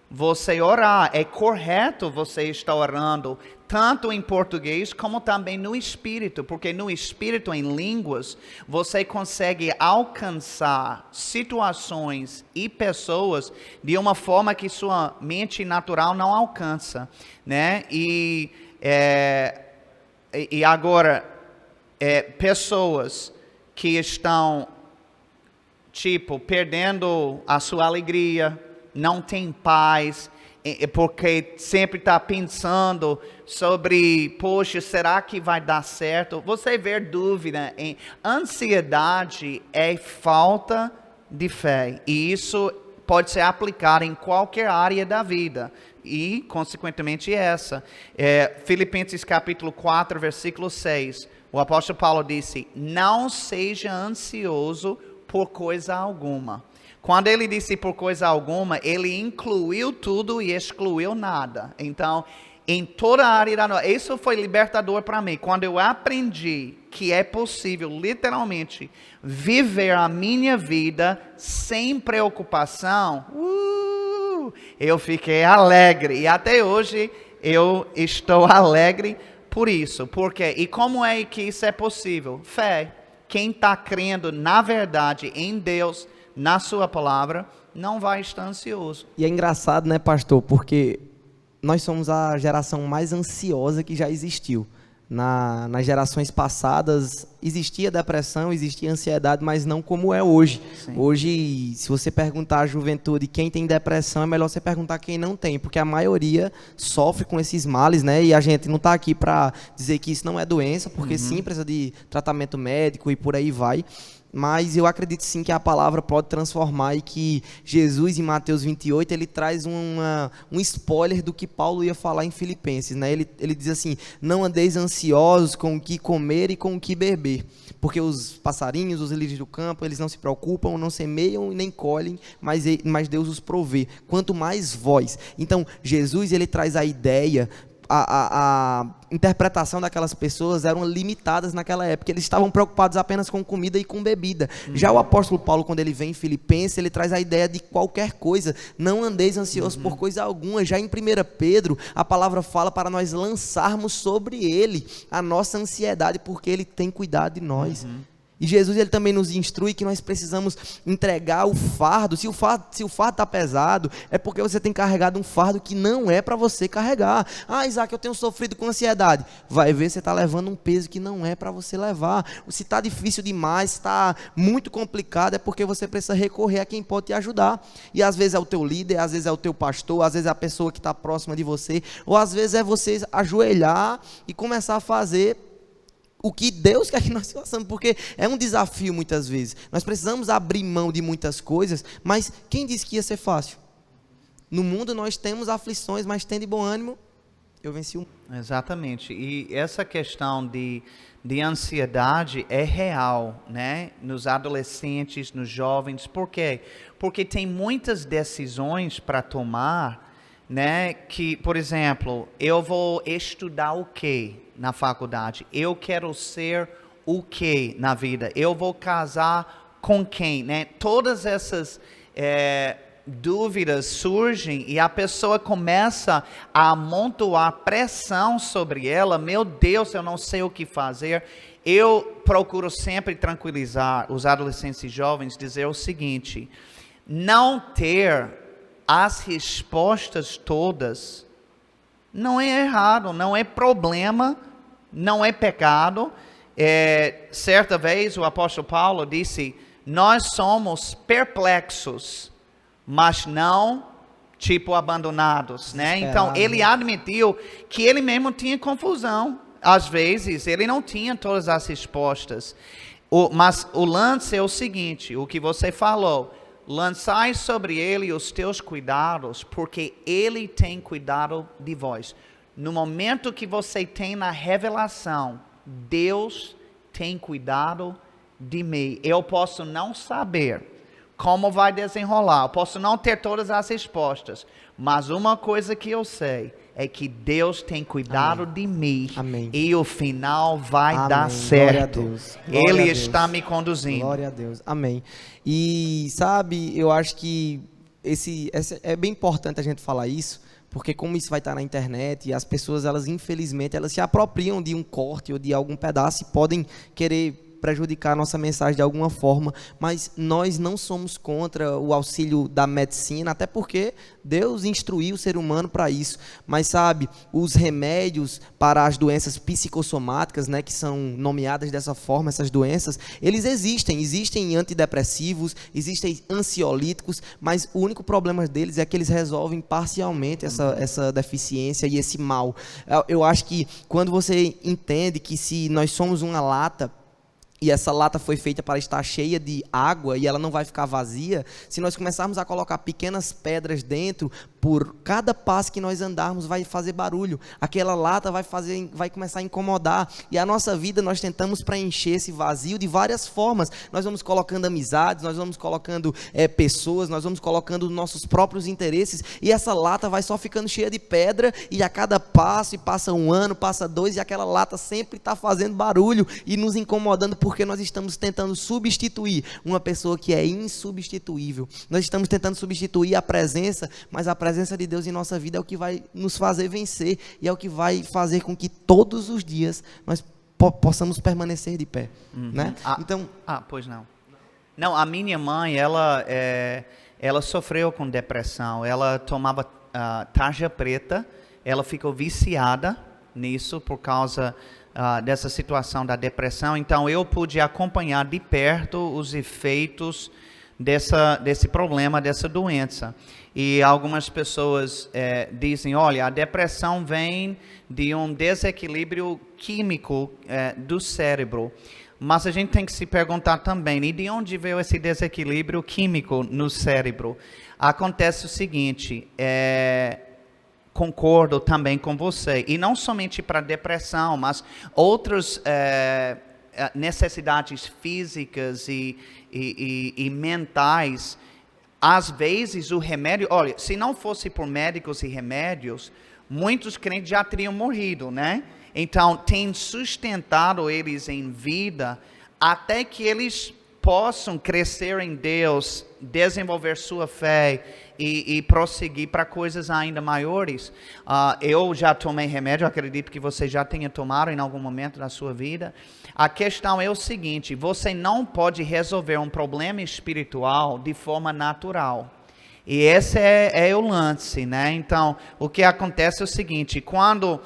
você orar, é correto você estar orando, tanto em português como também no espírito, porque no espírito, em línguas, você consegue alcançar situações e pessoas de uma forma que sua mente natural não alcança, né? E agora, pessoas que estão, tipo, perdendo a sua alegria, não tem paz, porque sempre está pensando sobre, poxa, será que vai dar certo? Você vê dúvida em ansiedade é falta de fé, e isso pode ser aplicado em qualquer área da vida, e consequentemente essa. Filipenses capítulo 4, versículo 6, o apóstolo Paulo disse, não seja ansioso por coisa alguma. Quando ele disse por coisa alguma, ele incluiu tudo e excluiu nada. Então, em toda a área da nossa... Isso foi libertador para mim. Quando eu aprendi que é possível, literalmente, viver a minha vida sem preocupação, eu fiquei alegre. E até hoje, eu estou alegre por isso. Por quê? E como é que isso é possível? Fé. Quem está crendo na verdade em Deus, na sua palavra, não vai estar ansioso. E é engraçado, né, pastor? Porque nós somos a geração mais ansiosa que já existiu. Nas gerações passadas existia depressão, existia ansiedade, mas não como é hoje. Sim. Hoje, se você perguntar à juventude quem tem depressão, é melhor você perguntar quem não tem, porque a maioria sofre com esses males, né? E a gente não está aqui para dizer que isso não é doença, porque sim, precisa de tratamento médico e por aí vai. Mas eu acredito sim que a palavra pode transformar e que Jesus, em Mateus 28, ele traz um spoiler do que Paulo ia falar em Filipenses, né? Ele diz assim, não andeis ansiosos com o que comer e com o que beber, porque os passarinhos, os lírios do campo, eles não se preocupam, não semeiam nem colhem, mas Deus os provê, quanto mais vós. Então, Jesus, ele traz a ideia... A interpretação daquelas pessoas eram limitadas naquela época. Eles estavam preocupados apenas com comida e com bebida. Já o apóstolo Paulo, quando ele vem em Filipenses, ele traz a ideia de qualquer coisa. Não andeis ansiosos por coisa alguma. Já em 1 Pedro, a palavra fala para nós lançarmos sobre ele a nossa ansiedade, porque ele tem cuidado de nós. E Jesus ele também nos instrui que nós precisamos entregar o fardo. Se o fardo está pesado, é porque você tem carregado um fardo que não é para você carregar. Ah, Isaac, eu tenho sofrido com ansiedade. Vai ver, você está levando um peso que não é para você levar. Se está difícil demais, se está muito complicado, é porque você precisa recorrer a quem pode te ajudar. E às vezes é o teu líder, às vezes é o teu pastor, às vezes é a pessoa que está próxima de você, ou às vezes é você ajoelhar e começar a fazer o que Deus quer que nós façamos, porque é um desafio muitas vezes. Nós precisamos abrir mão de muitas coisas, mas quem disse que ia ser fácil? No mundo nós temos aflições, mas tende bom ânimo, eu venci o mundo. Exatamente, e essa questão de ansiedade é real, né? Nos adolescentes, nos jovens. Por quê? Porque tem muitas decisões para tomar, né? Que, por exemplo, eu vou estudar o quê na faculdade? Eu quero ser o quê na vida? Eu vou casar com quem, né? Todas essas dúvidas surgem e a pessoa começa a amontoar pressão sobre ela. Meu Deus, eu não sei o que fazer. Eu procuro sempre tranquilizar os adolescentes e jovens, dizer o seguinte: não ter as respostas todas não é errado, não é problema, não é pecado. Certa vez o apóstolo Paulo disse: nós somos perplexos, mas não tipo abandonados, né? Então ele admitiu que ele mesmo tinha confusão. Às vezes ele não tinha todas as respostas. Mas o lance é o seguinte: o que você falou, lançai sobre ele os teus cuidados, porque ele tem cuidado de vós. No momento que você tem na revelação, Deus tem cuidado de mim. Eu posso não saber como vai desenrolar, eu posso não ter todas as respostas, mas uma coisa que eu sei é que Deus tem cuidado de mim. Amém. E o final vai dar certo. Glória a Deus. Glória Ele a Deus. está me conduzindo. Glória a Deus. Amém. E sabe, eu acho que é bem importante a gente falar isso, porque como isso vai estar na internet, e as pessoas, elas infelizmente, elas se apropriam de um corte ou de algum pedaço e podem querer prejudicar a nossa mensagem de alguma forma, mas nós não somos contra o auxílio da medicina, até porque Deus instruiu o ser humano para isso. Mas sabe, os remédios para as doenças psicossomáticas, né, que são nomeadas dessa forma, essas doenças, eles existem antidepressivos, existem ansiolíticos, mas o único problema deles é que eles resolvem parcialmente essa deficiência e esse mal. Eu acho que quando você entende que se nós somos uma lata, e essa lata foi feita para estar cheia de água e ela não vai ficar vazia, se nós começarmos a colocar pequenas pedras dentro, por cada passo que nós andarmos vai fazer barulho, aquela lata vai começar a incomodar, e a nossa vida nós tentamos preencher esse vazio de várias formas. Nós vamos colocando amizades, nós vamos colocando pessoas, nós vamos colocando nossos próprios interesses, e essa lata vai só ficando cheia de pedra, e a cada passo, e passa um ano, passa dois, e aquela lata sempre está fazendo barulho e nos incomodando, porque nós estamos tentando substituir uma pessoa que é insubstituível. Nós estamos tentando substituir a presença, mas a presença de Deus em nossa vida é o que vai nos fazer vencer, e é o que vai fazer com que todos os dias nós possamos permanecer de pé, né? Então, pois não. Não, a minha mãe, ela sofreu com depressão. Ela tomava tarja preta. Ela ficou viciada nisso por causa dessa situação da depressão. Então eu pude acompanhar de perto os efeitos desse problema, dessa doença. E algumas pessoas dizem: olha, a depressão vem de um desequilíbrio químico do cérebro. Mas a gente tem que se perguntar também: e de onde veio esse desequilíbrio químico no cérebro? Acontece o seguinte: concordo também com você, e não somente para depressão, mas outras necessidades físicas e mentais. Às vezes o remédio, olha, se não fosse por médicos e remédios, muitos crentes já teriam morrido, né? Então tem sustentado eles em vida até que eles possam crescer em Deus, desenvolver sua fé e prosseguir para coisas ainda maiores. Eu já tomei remédio, acredito que você já tenha tomado em algum momento da sua vida. A questão é o seguinte: você não pode resolver um problema espiritual de forma natural. E esse é o lance, né? Então, o que acontece é o seguinte: quando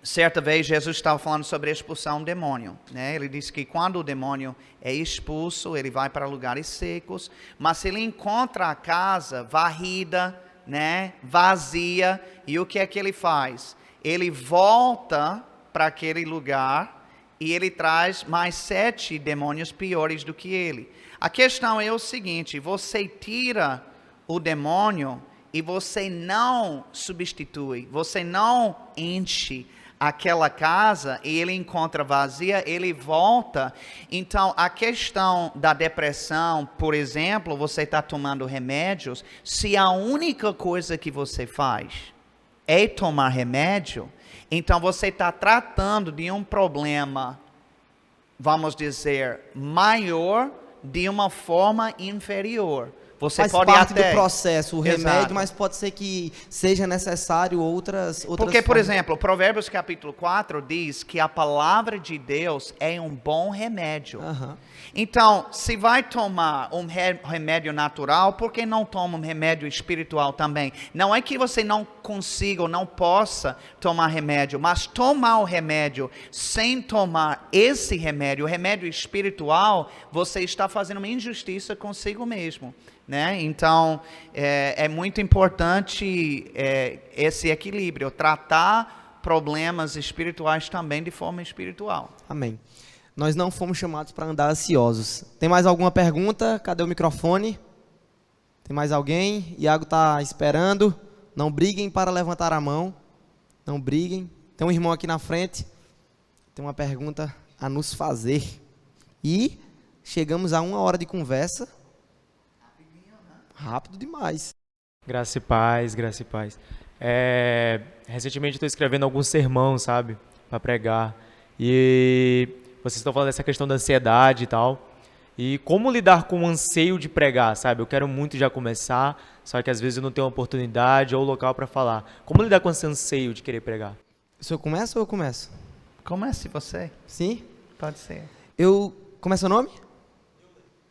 certa vez Jesus estava falando sobre expulsar um demônio, né? Ele disse que quando o demônio é expulso, ele vai para lugares secos, mas se ele encontra a casa varrida, né, vazia, e o que é que ele faz? Ele volta para aquele lugar e ele traz mais 7 demônios piores do que ele. A questão é o seguinte: você tira o demônio e você não substitui, você não enche aquela casa e ele encontra vazia, ele volta. Então, a questão da depressão, por exemplo, você está tomando remédios, se a única coisa que você faz é tomar remédio, então você está tratando de um problema, vamos dizer, maior, de uma forma inferior. Você Faz pode parte até do processo, o remédio, Exato. mas pode ser que seja necessário outras Porque, por formas. exemplo, Provérbios capítulo 4 diz que a palavra de Deus é um bom remédio. Aham. Então, se vai tomar um remédio natural, por que não toma um remédio espiritual também? Não é que você não consiga ou não possa tomar remédio, mas tomar o remédio sem tomar esse remédio, o remédio espiritual, você está fazendo uma injustiça consigo mesmo, né? Então, é muito importante esse equilíbrio, tratar problemas espirituais também de forma espiritual. Amém. Nós não fomos chamados para andar ansiosos. Tem mais alguma pergunta? Cadê o microfone? Tem mais alguém? Iago está esperando. Não briguem para levantar a mão. Não briguem. Tem um irmão aqui na frente. Tem uma pergunta a nos fazer. E chegamos a 1 hora de conversa. Rápido demais. Graça e paz, graça e paz. Recentemente estou escrevendo algum sermão, sabe? Para pregar. E vocês estão falando dessa questão da ansiedade e tal. E como lidar com o anseio de pregar, sabe? Eu quero muito já começar, só que às vezes eu não tenho oportunidade ou local para falar. Como lidar com esse anseio de querer pregar? O senhor começa ou eu começo? Comece você. Sim? Pode ser. Como é seu nome?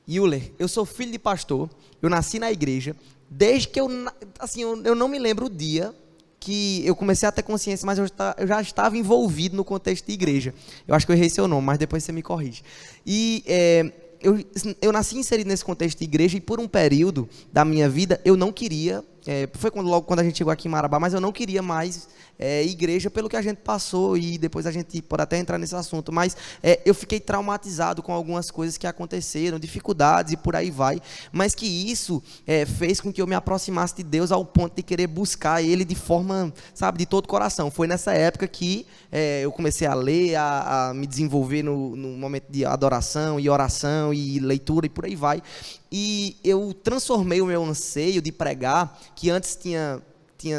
Euler. Eu sou filho de pastor. Eu nasci na igreja. Desde que eu não me lembro o dia que eu comecei a ter consciência, mas eu já estava envolvido no contexto de igreja. Eu acho que eu errei seu nome, mas depois você me corrige. E eu nasci inserido nesse contexto de igreja e por um período da minha vida eu não queria, foi logo quando a gente chegou aqui em Marabá, mas eu não queria mais igreja pelo que a gente passou e depois a gente pode até entrar nesse assunto, mas eu fiquei traumatizado com algumas coisas que aconteceram, dificuldades e por aí vai, mas que isso fez com que eu me aproximasse de Deus ao ponto de querer buscar Ele de forma, sabe, de todo o coração. Foi nessa época que eu comecei a ler, a me desenvolver no momento de adoração e oração e leitura e por aí vai, e eu transformei o meu anseio de pregar, que antes tinha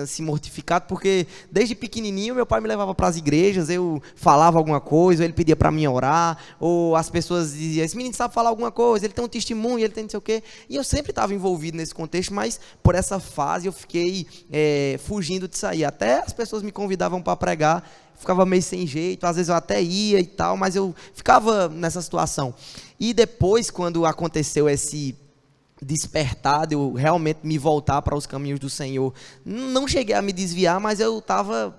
se mortificado, porque desde pequenininho meu pai me levava para as igrejas, eu falava alguma coisa, ou ele pedia para mim orar, ou as pessoas diziam, esse menino sabe falar alguma coisa, ele tem um testemunho, ele tem não sei o quê, e eu sempre estava envolvido nesse contexto, mas por essa fase eu fiquei fugindo de sair, até as pessoas me convidavam para pregar, ficava meio sem jeito, às vezes eu até ia e tal, mas eu ficava nessa situação, e depois quando aconteceu esse despertar, de eu realmente me voltar para os caminhos do Senhor, não cheguei a me desviar, mas eu estava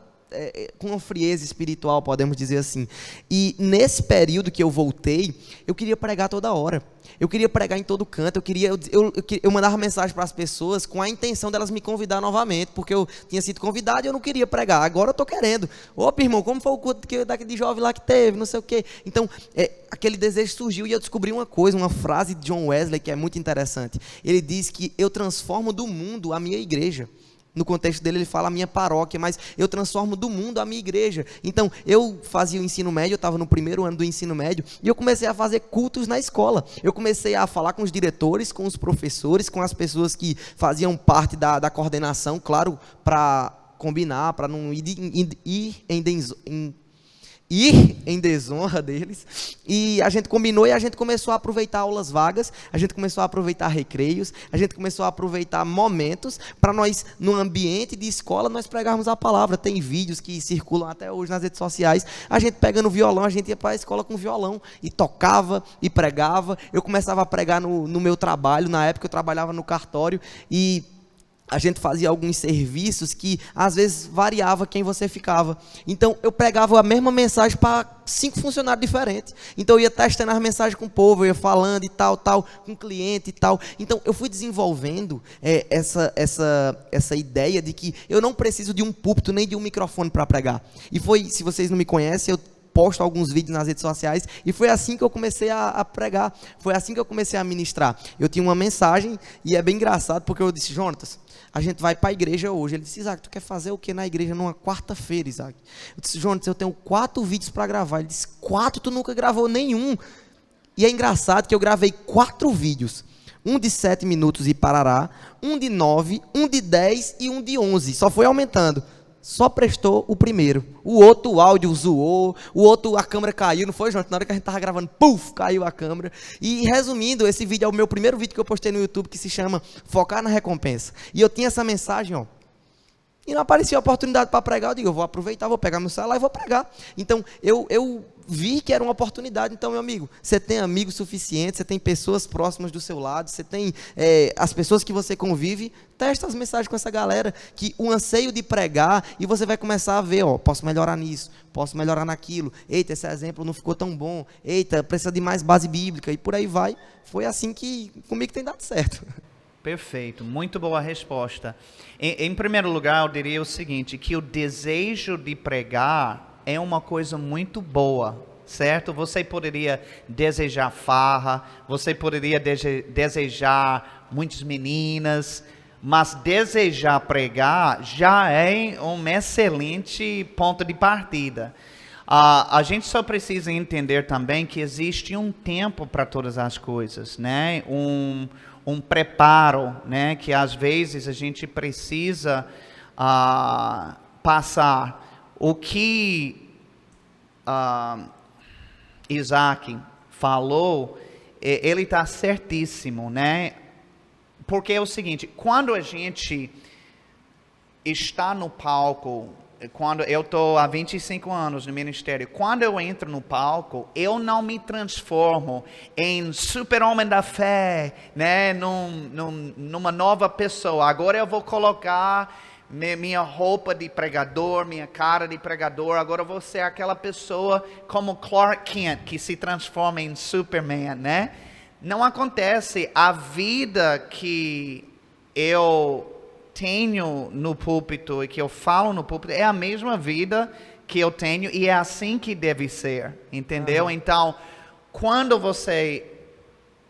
com uma frieza espiritual, podemos dizer assim, e nesse período que eu voltei, eu queria pregar toda hora, eu queria pregar em todo canto, eu mandava mensagem para as pessoas com a intenção delas me convidar novamente, porque eu tinha sido convidado e eu não queria pregar, agora eu estou querendo. Opa, irmão, como foi o culto de jovem lá que teve, não sei o quê. Então, aquele desejo surgiu e eu descobri uma coisa, uma frase de John Wesley que é muito interessante. Ele diz que eu transformo do mundo a minha igreja. No contexto dele, ele fala a minha paróquia, mas eu transformo do mundo a minha igreja. Então, eu fazia o ensino médio, eu estava no primeiro ano do ensino médio, e eu comecei a fazer cultos na escola. Eu comecei a falar com os diretores, com os professores, com as pessoas que faziam parte da coordenação, claro, para combinar, para não ir ir em desonra deles, e a gente combinou e a gente começou a aproveitar aulas vagas, a gente começou a aproveitar recreios, a gente começou a aproveitar momentos para nós, no ambiente de escola, nós pregarmos a palavra. Tem vídeos que circulam até hoje nas redes sociais, a gente pegando violão, a gente ia para a escola com violão, e tocava, e pregava. Eu começava a pregar no meu trabalho, na época eu trabalhava no cartório, e a gente fazia alguns serviços que às vezes variava quem você ficava. Então eu pregava a mesma mensagem para 5 funcionários diferentes. Então eu ia testando as mensagens com o povo, eu ia falando e tal, com o cliente e tal. Então eu fui desenvolvendo essa ideia de que eu não preciso de um púlpito nem de um microfone para pregar. E foi, se vocês não me conhecem, eu posto alguns vídeos nas redes sociais, e foi assim que eu comecei a pregar, foi assim que eu comecei a ministrar. Eu tinha uma mensagem, e é bem engraçado, porque eu disse: Jonatas, a gente vai para a igreja hoje. Ele disse: Isaac, tu quer fazer o que na igreja numa quarta-feira, Isaac? Eu disse: Jonatas, eu tenho 4 vídeos para gravar. Ele disse: 4? Tu nunca gravou nenhum. E é engraçado que eu gravei 4 vídeos. Um de 7 minutos e parará, um de 9, um de 10 e um de 11. Só foi aumentando. Só prestou o primeiro. O outro, o áudio zoou. O outro, a câmera caiu. Não foi, João? Na hora que a gente estava gravando, puf, caiu a câmera. E resumindo, esse vídeo é o meu primeiro vídeo que eu postei no YouTube, que se chama Focar na Recompensa. E eu tinha essa mensagem, ó. E não aparecia a oportunidade para pregar. Eu digo: eu vou aproveitar, vou pegar meu celular e vou pregar. Então, eu vi que era uma oportunidade. Então, meu amigo, você tem amigos suficientes, você tem pessoas próximas do seu lado, você tem as pessoas que você convive. Testa as mensagens com essa galera, que o anseio de pregar, e você vai começar a ver, ó, posso melhorar nisso, posso melhorar naquilo. Eita, esse exemplo não ficou tão bom. Eita, precisa de mais base bíblica, e por aí vai. Foi assim que comigo tem dado certo. Perfeito, muito boa resposta. Em primeiro lugar, eu diria o seguinte, que o desejo de pregar é uma coisa muito boa, certo? Você poderia desejar farra, você poderia desejar muitas meninas, mas desejar pregar já é um excelente ponto de partida. A gente só precisa entender também que existe um tempo para todas as coisas, né? Um preparo, né, que às vezes a gente precisa passar. O que Isaac falou, ele está certíssimo, né? Porque é o seguinte, quando a gente está no palco, quando eu estou há 25 anos no ministério, quando eu entro no palco, eu não me transformo em super-homem da fé, né? Numa nova pessoa. Agora eu vou colocar minha roupa de pregador, minha cara de pregador. Agora eu vou ser aquela pessoa como Clark Kent, que se transforma em Superman, né? Não acontece. A vida que eu tenho no púlpito e que eu falo no púlpito é a mesma vida que eu tenho, e é assim que deve ser, entendeu? Então, quando você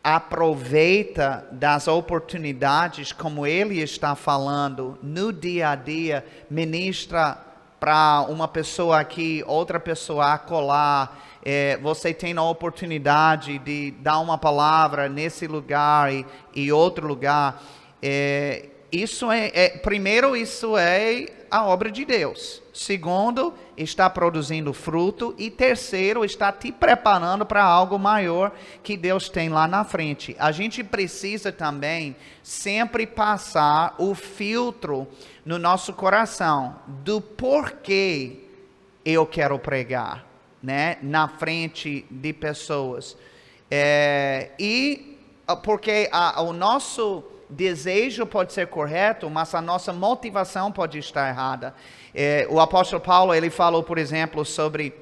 aproveita das oportunidades, como ele está falando, no dia a dia, ministra para uma pessoa aqui, outra pessoa acolá, você tem a oportunidade de dar uma palavra nesse lugar e outro lugar, primeiro, isso é a obra de Deus. Segundo, está produzindo fruto. E terceiro, está te preparando para algo maior que Deus tem lá na frente. A gente precisa também sempre passar o filtro no nosso coração do porquê eu quero pregar, né, na frente de pessoas. Porque o nosso desejo pode ser correto, mas a nossa motivação pode estar errada. O apóstolo Paulo, ele falou, por exemplo, sobre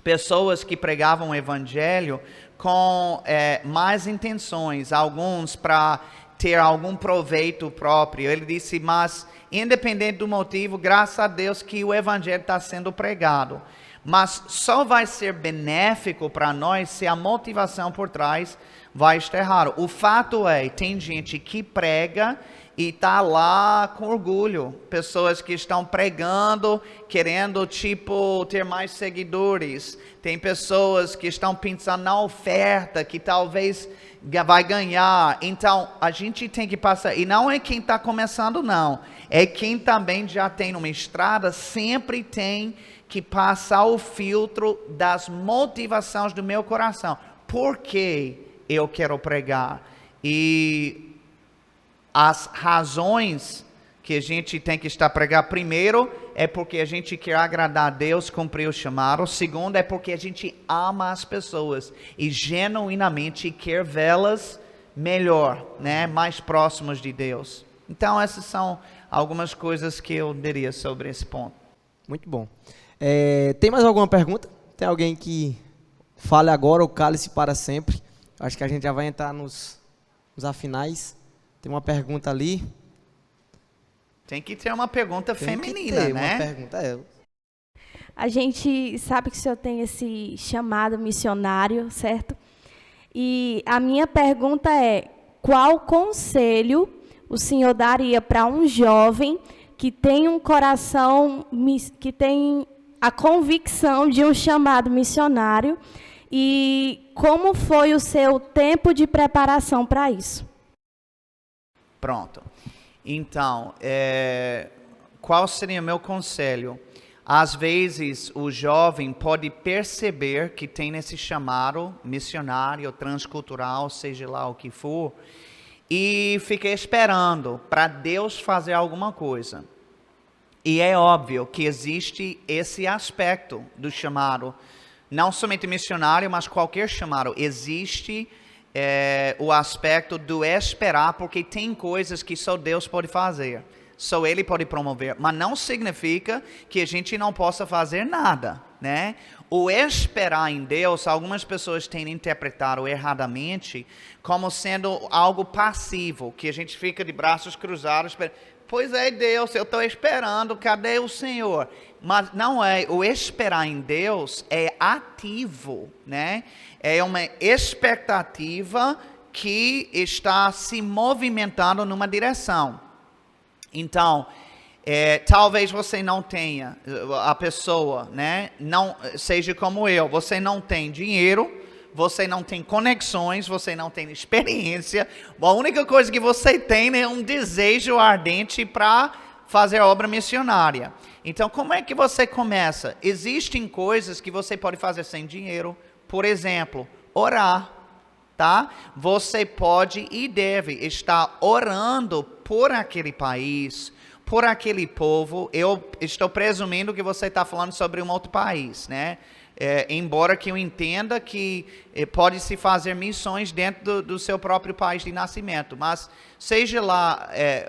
pessoas que pregavam o evangelho com más intenções, alguns para ter algum proveito próprio. Ele disse: mas independente do motivo, graças a Deus que o evangelho está sendo pregado. Mas só vai ser benéfico para nós se a motivação por trás vai estar errada. O fato é, tem gente que prega e está lá com orgulho. Pessoas que estão pregando, querendo, ter mais seguidores. Tem pessoas que estão pensando na oferta, que talvez vai ganhar. Então, a gente tem que passar. E não é quem está começando, não. É quem também já tem uma estrada, sempre tem que passar o filtro das motivações do meu coração. Por que eu quero pregar? E as razões que a gente tem que estar pregando, primeiro, é porque a gente quer agradar a Deus, cumprir o chamado. Segundo, é porque a gente ama as pessoas e genuinamente quer vê-las melhor, né? Mais próximos de Deus. Então, essas são algumas coisas que eu diria sobre esse ponto. Muito bom. Tem mais alguma pergunta? Tem alguém que fale agora ou cale-se para sempre? Acho que a gente já vai entrar nos afinais. Tem uma pergunta ali. Tem que ter uma pergunta Tem feminina, que ter né? uma pergunta, A gente sabe que o senhor tem esse chamado missionário, certo? E a minha pergunta é: qual conselho o senhor daria para um jovem que tem um coração, que tem a convicção de um chamado missionário, e como foi o seu tempo de preparação para isso? Pronto. Então, qual seria o meu conselho? Às vezes, o jovem pode perceber que tem esse chamado missionário, transcultural, seja lá o que for, e fica esperando para Deus fazer alguma coisa. E é óbvio que existe esse aspecto do chamado, não somente missionário, mas qualquer chamado. Existe o aspecto do esperar, porque tem coisas que só Deus pode fazer, só Ele pode promover, mas não significa que a gente não possa fazer nada, né? O esperar em Deus, algumas pessoas têm interpretado erradamente como sendo algo passivo, que a gente fica de braços cruzados, pois é Deus, eu estou esperando, cadê o Senhor? Mas não é, o esperar em Deus é ativo, né? É uma expectativa que está se movimentando numa direção. Então, talvez você não tenha, a pessoa, né? Não seja como eu, você não tem dinheiro, você não tem conexões, você não tem experiência. A única coisa que você tem é um desejo ardente para fazer obra missionária. Então, como é que você começa? Existem coisas que você pode fazer sem dinheiro. Por exemplo, orar, tá? Você pode e deve estar orando por aquele país, por aquele povo. Eu estou presumindo que você está falando sobre um outro país, né? Embora que eu entenda que pode se fazer missões dentro do seu próprio país de nascimento, mas seja lá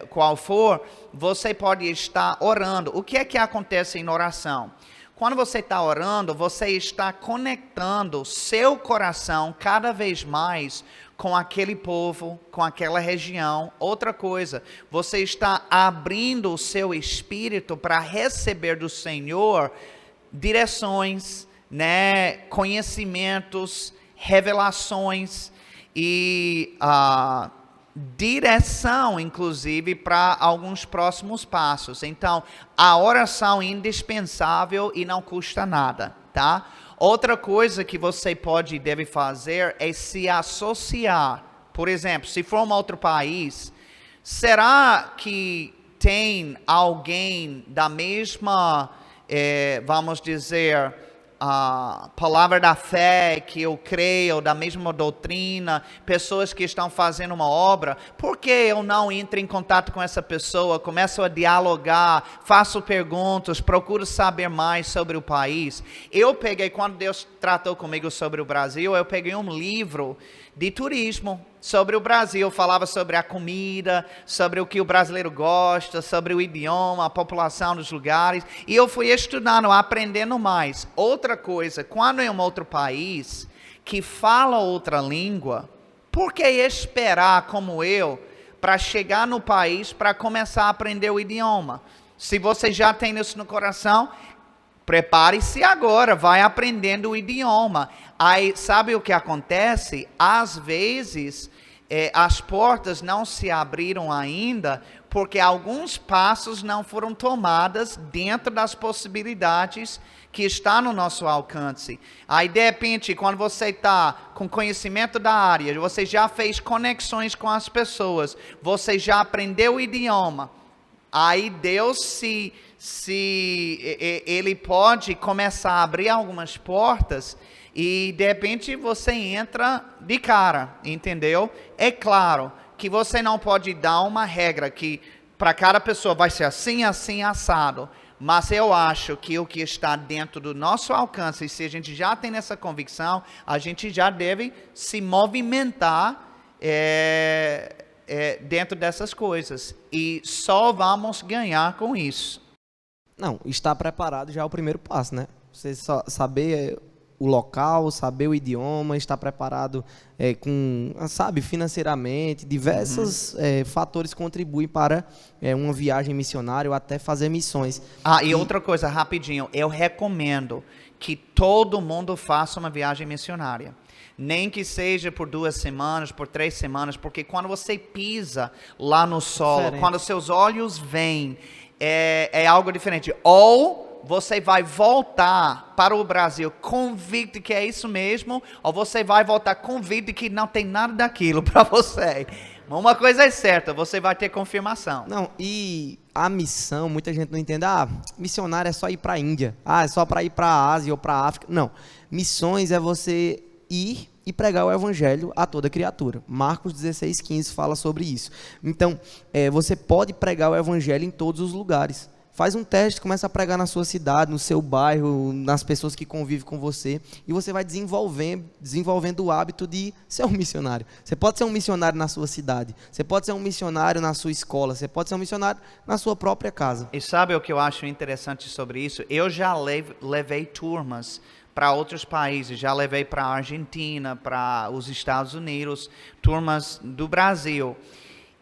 qual for, você pode estar orando. O que é que acontece em oração? Quando você está orando, você está conectando seu coração cada vez mais com aquele povo, com aquela região. Outra coisa, você está abrindo o seu espírito para receber do Senhor direções, né, conhecimentos, revelações e direção, inclusive, para alguns próximos passos. Então, a oração é indispensável e não custa nada, tá? Outra coisa que você pode e deve fazer é se associar. Por exemplo, se for um outro país, será que tem alguém da mesma, vamos dizer, a palavra da fé que eu creio, da mesma doutrina, pessoas que estão fazendo uma obra? Por que eu não entro em contato com essa pessoa, começo a dialogar, faço perguntas, procuro saber mais sobre o país? Quando Deus tratou comigo sobre o Brasil, eu peguei um livro de turismo sobre o Brasil, falava sobre a comida, sobre o que o brasileiro gosta, sobre o idioma, a população dos lugares, e eu fui estudando, aprendendo mais. Outra coisa, quando é um outro país que fala outra língua, por que esperar como eu para chegar no país para começar a aprender o idioma? Se você já tem isso no coração, prepare-se agora, vai aprendendo o idioma. Aí, sabe o que acontece? Às vezes, as portas não se abriram ainda, porque alguns passos não foram tomados dentro das possibilidades que está no nosso alcance. Aí, de repente, quando você está com conhecimento da área, você já fez conexões com as pessoas, você já aprendeu o idioma, Aí Deus, se Ele pode começar a abrir algumas portas e de repente você entra de cara, entendeu? É claro que você não pode dar uma regra que para cada pessoa vai ser assim, assim, assado. Mas eu acho que o que está dentro do nosso alcance, e se a gente já tem essa convicção, a gente já deve se movimentar dentro dessas coisas. E só vamos ganhar com isso. Não, estar preparado já é o primeiro passo, né? Você só saber o local, saber o idioma, estar preparado financeiramente, diversos fatores contribuem para uma viagem missionária ou até fazer missões. E outra coisa, rapidinho, eu recomendo que todo mundo faça uma viagem missionária. Nem que seja por 2 semanas, por 3 semanas, porque quando você pisa lá no solo, quando seus olhos veem, é algo diferente. Ou você vai voltar para o Brasil convicto que é isso mesmo, ou você vai voltar convicto que não tem nada daquilo para você. Uma coisa é certa, você vai ter confirmação. Não, e a missão, muita gente não entende. Missionário é só ir para a Índia. É só para ir para a Ásia ou para a África. Não, missões é você ir e pregar o evangelho a toda criatura. Marcos 16:15 fala sobre isso. Então, você pode pregar o evangelho em todos os lugares. Faz um teste, começa a pregar na sua cidade, no seu bairro, nas pessoas que convivem com você, e você vai desenvolvendo o hábito de ser um missionário. Você pode ser um missionário na sua cidade, você pode ser um missionário na sua escola, você pode ser um missionário na sua própria casa. E sabe o que eu acho interessante sobre isso? Eu já levei turmas para outros países, já levei para a Argentina, para os Estados Unidos, turmas do Brasil.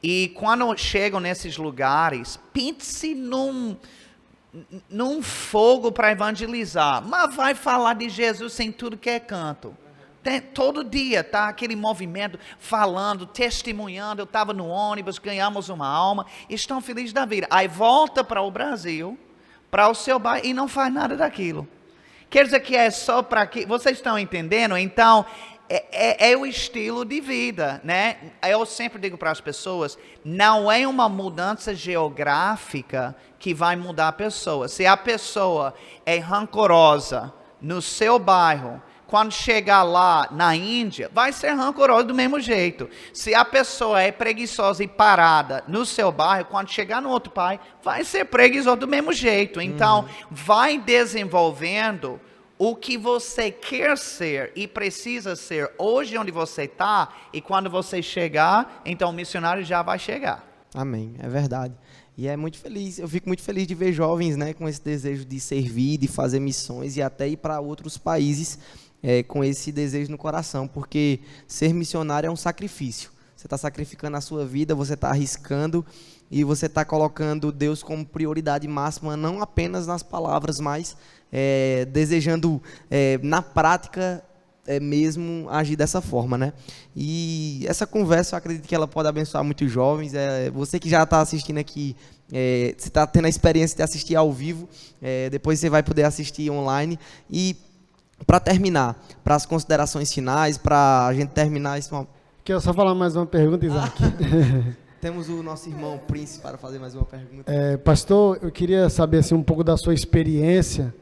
E quando chegam nesses lugares, pense num fogo para evangelizar. Mas vai falar de Jesus em tudo que é canto. Todo dia tá aquele movimento, falando, testemunhando. Eu estava no ônibus, ganhamos uma alma. Estão felizes da vida. Aí volta para o Brasil, para o seu bairro, e não faz nada daquilo. Quer dizer que é só para aqui. Vocês estão entendendo? Então, é o estilo de vida, né? Eu sempre digo para as pessoas, não é uma mudança geográfica que vai mudar a pessoa. Se a pessoa é rancorosa no seu bairro, quando chegar lá na Índia, vai ser rancorosa do mesmo jeito. Se a pessoa é preguiçosa e parada no seu bairro, quando chegar no outro bairro, vai ser preguiçosa do mesmo jeito. Então, vai desenvolvendo o que você quer ser e precisa ser hoje onde você está, e quando você chegar, então o missionário já vai chegar. Amém, é verdade. E eu fico muito feliz de ver jovens, né, com esse desejo de servir, de fazer missões e até ir para outros países com esse desejo no coração, porque ser missionário é um sacrifício. Você está sacrificando a sua vida, você está arriscando e você está colocando Deus como prioridade máxima, não apenas nas palavras, mas desejando na prática mesmo agir dessa forma, né? E essa conversa, eu acredito que ela pode abençoar muitos jovens. Você que já está assistindo aqui, você está tendo a experiência de assistir ao vivo, depois você vai poder assistir online. E para terminar, para as considerações finais, para a gente terminar isso. Quero só falar mais uma pergunta, Isaac. Temos o nosso irmão Prince para fazer mais uma pergunta. Pastor, eu queria saber assim, um pouco da sua experiência.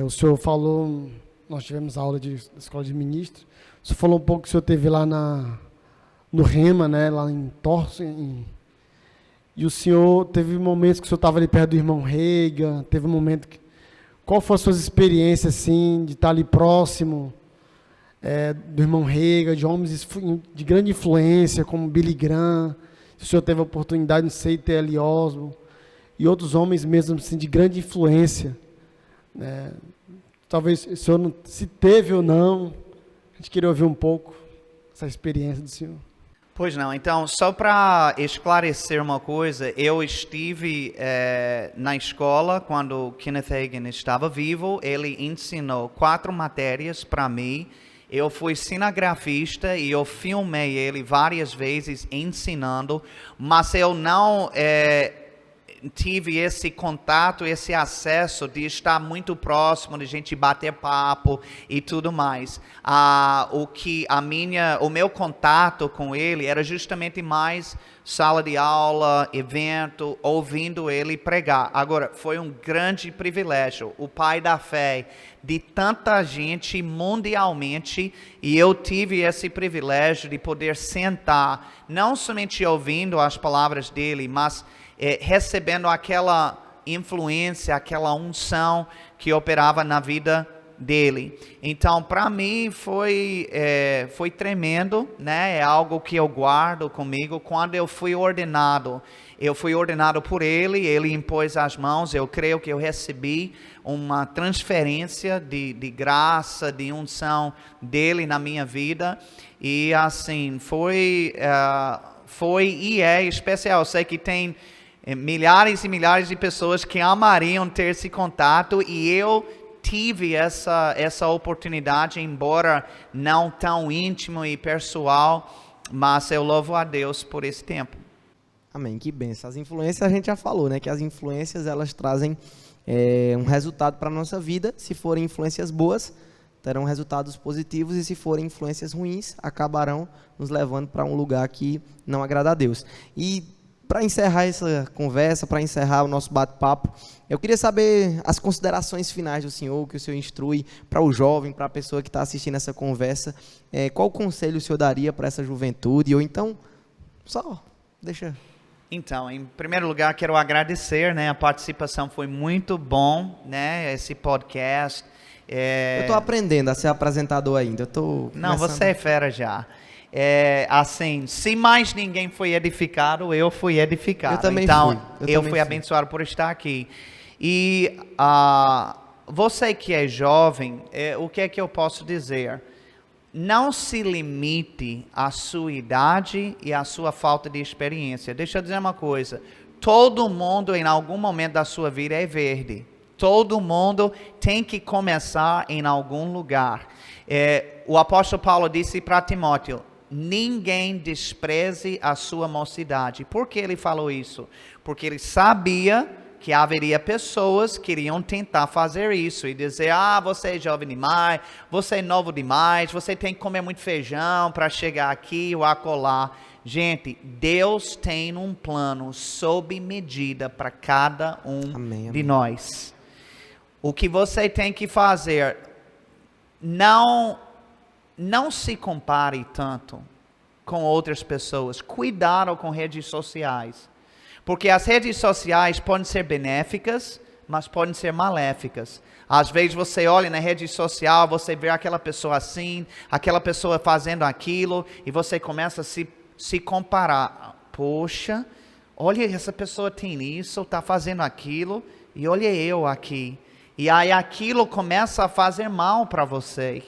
O senhor falou, nós tivemos aula da escola de ministros, o senhor falou um pouco que o senhor teve lá no Rema, né, lá em Torso, e o senhor teve momentos que o senhor estava ali perto do irmão Reiga, teve um momento que... Qual foram as suas experiências, assim, de estar ali próximo do irmão Reiga, de homens de grande influência, como Billy Graham, se o senhor teve a oportunidade, não sei, T.L. Osborne, e outros homens mesmo, assim, de grande influência, talvez o senhor não, se teve ou não, a gente queria ouvir um pouco essa experiência do senhor. Pois não, então, só para esclarecer uma coisa, eu estive na escola quando Kenneth Hagin estava vivo, ele ensinou 4 matérias para mim, eu fui cinegrafista e eu filmei ele várias vezes ensinando, mas eu tive esse contato, esse acesso de estar muito próximo, de gente bater papo e tudo mais. O meu contato com ele era justamente mais sala de aula, evento, ouvindo ele pregar. Agora, foi um grande privilégio, o pai da fé de tanta gente mundialmente, e eu tive esse privilégio de poder sentar, não somente ouvindo as palavras dele, mas recebendo aquela influência, aquela unção que operava na vida dele. Então, para mim foi tremendo, né? É algo que eu guardo comigo. Quando eu fui ordenado por ele impôs as mãos. Eu creio que eu recebi uma transferência de graça, de unção dele na minha vida, e assim foi e é especial. Eu sei que tem milhares e milhares de pessoas que amariam ter esse contato, e eu tive essa oportunidade, embora não tão íntimo e pessoal, mas eu louvo a Deus por esse tempo. Amém, que bênção. As influências a gente já falou, né? Que as influências elas trazem um resultado para a nossa vida. Se forem influências boas, terão resultados positivos, e se forem influências ruins, acabarão nos levando para um lugar que não agrada a Deus. E para encerrar essa conversa, para encerrar o nosso bate-papo, eu queria saber as considerações finais do senhor, que o senhor instrui para o jovem, para a pessoa que está assistindo essa conversa. Qual conselho o senhor daria para essa juventude? Ou então, só deixa... Então, em primeiro lugar, quero agradecer, né? A participação foi muito bom, né? Esse podcast. Eu estou aprendendo a ser apresentador ainda. Não, você é fera já. Assim, se mais ninguém foi edificado, eu fui edificado. Eu também então, fui. Eu fui abençoado por estar aqui. E você que é jovem, o que é que eu posso dizer? Não se limite à sua idade e à sua falta de experiência. Deixa eu dizer uma coisa. Todo mundo, em algum momento da sua vida, é verde. Todo mundo tem que começar em algum lugar. O apóstolo Paulo disse para Timóteo: ninguém despreze a sua mocidade. Por que ele falou isso? Porque ele sabia que haveria pessoas que iriam tentar fazer isso e dizer: você é jovem demais, você é novo demais, você tem que comer muito feijão para chegar aqui ou acolá. Gente, Deus tem um plano sob medida para cada um de nós. O que você tem que fazer, não se compare tanto com outras pessoas. Cuidado com redes sociais. Porque as redes sociais podem ser benéficas, mas podem ser maléficas. Às vezes você olha na rede social, você vê aquela pessoa assim, aquela pessoa fazendo aquilo, e você começa a se comparar. Poxa, olha, essa pessoa tem isso, está fazendo aquilo, e olha eu aqui. E aí aquilo começa a fazer mal para você.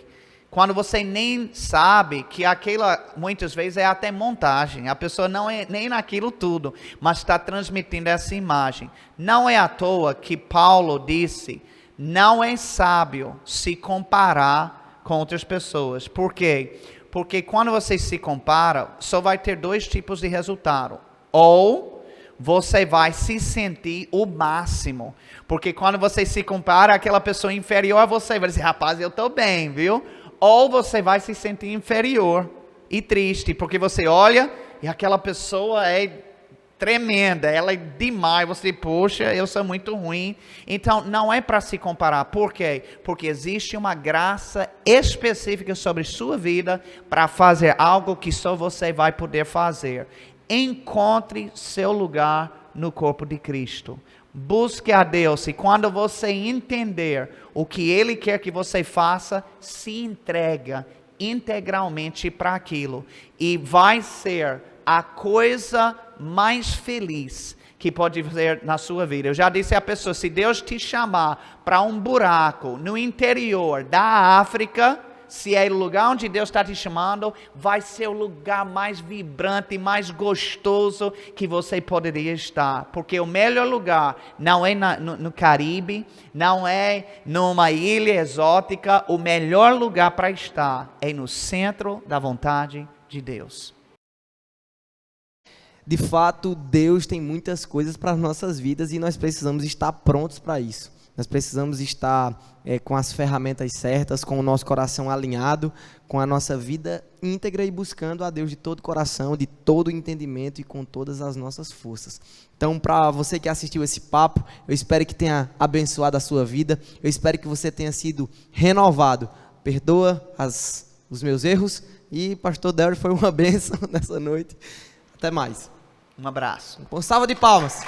Quando você nem sabe que aquela, muitas vezes, é até montagem. A pessoa não é nem naquilo tudo, mas está transmitindo essa imagem. Não é à toa que Paulo disse: não é sábio se comparar com outras pessoas. Por quê? Porque quando você se compara, só vai ter dois tipos de resultado. Ou você vai se sentir o máximo. Porque quando você se compara àquela pessoa inferior a você, vai dizer: rapaz, eu estou bem, viu? Ou você vai se sentir inferior e triste, porque você olha e aquela pessoa é tremenda, ela é demais, você, poxa, eu sou muito ruim. Então, não é para se comparar. Por quê? Porque existe uma graça específica sobre sua vida para fazer algo que só você vai poder fazer. Encontre seu lugar no corpo de Cristo. Busque a Deus, e quando você entender o que Ele quer que você faça, se entrega integralmente para aquilo. E vai ser a coisa mais feliz que pode fazer na sua vida. Eu já disse à pessoa: se Deus te chamar para um buraco no interior da África, se é o lugar onde Deus está te chamando, vai ser o lugar mais vibrante, mais gostoso que você poderia estar. Porque o melhor lugar não é no Caribe, não é numa ilha exótica. O melhor lugar para estar é no centro da vontade de Deus. de fato, Deus tem muitas coisas para as nossas vidas e nós precisamos estar prontos para isso. Nós precisamos estar com as ferramentas certas, com o nosso coração alinhado, com a nossa vida íntegra e buscando a Deus de todo o coração, de todo o entendimento e com todas as nossas forças. Então, para você que assistiu esse papo, eu espero que tenha abençoado a sua vida, eu espero que você tenha sido renovado. Perdoa os meus erros e pastor Darry foi uma bênção nessa noite. Até mais. Um abraço. Com salva de palmas.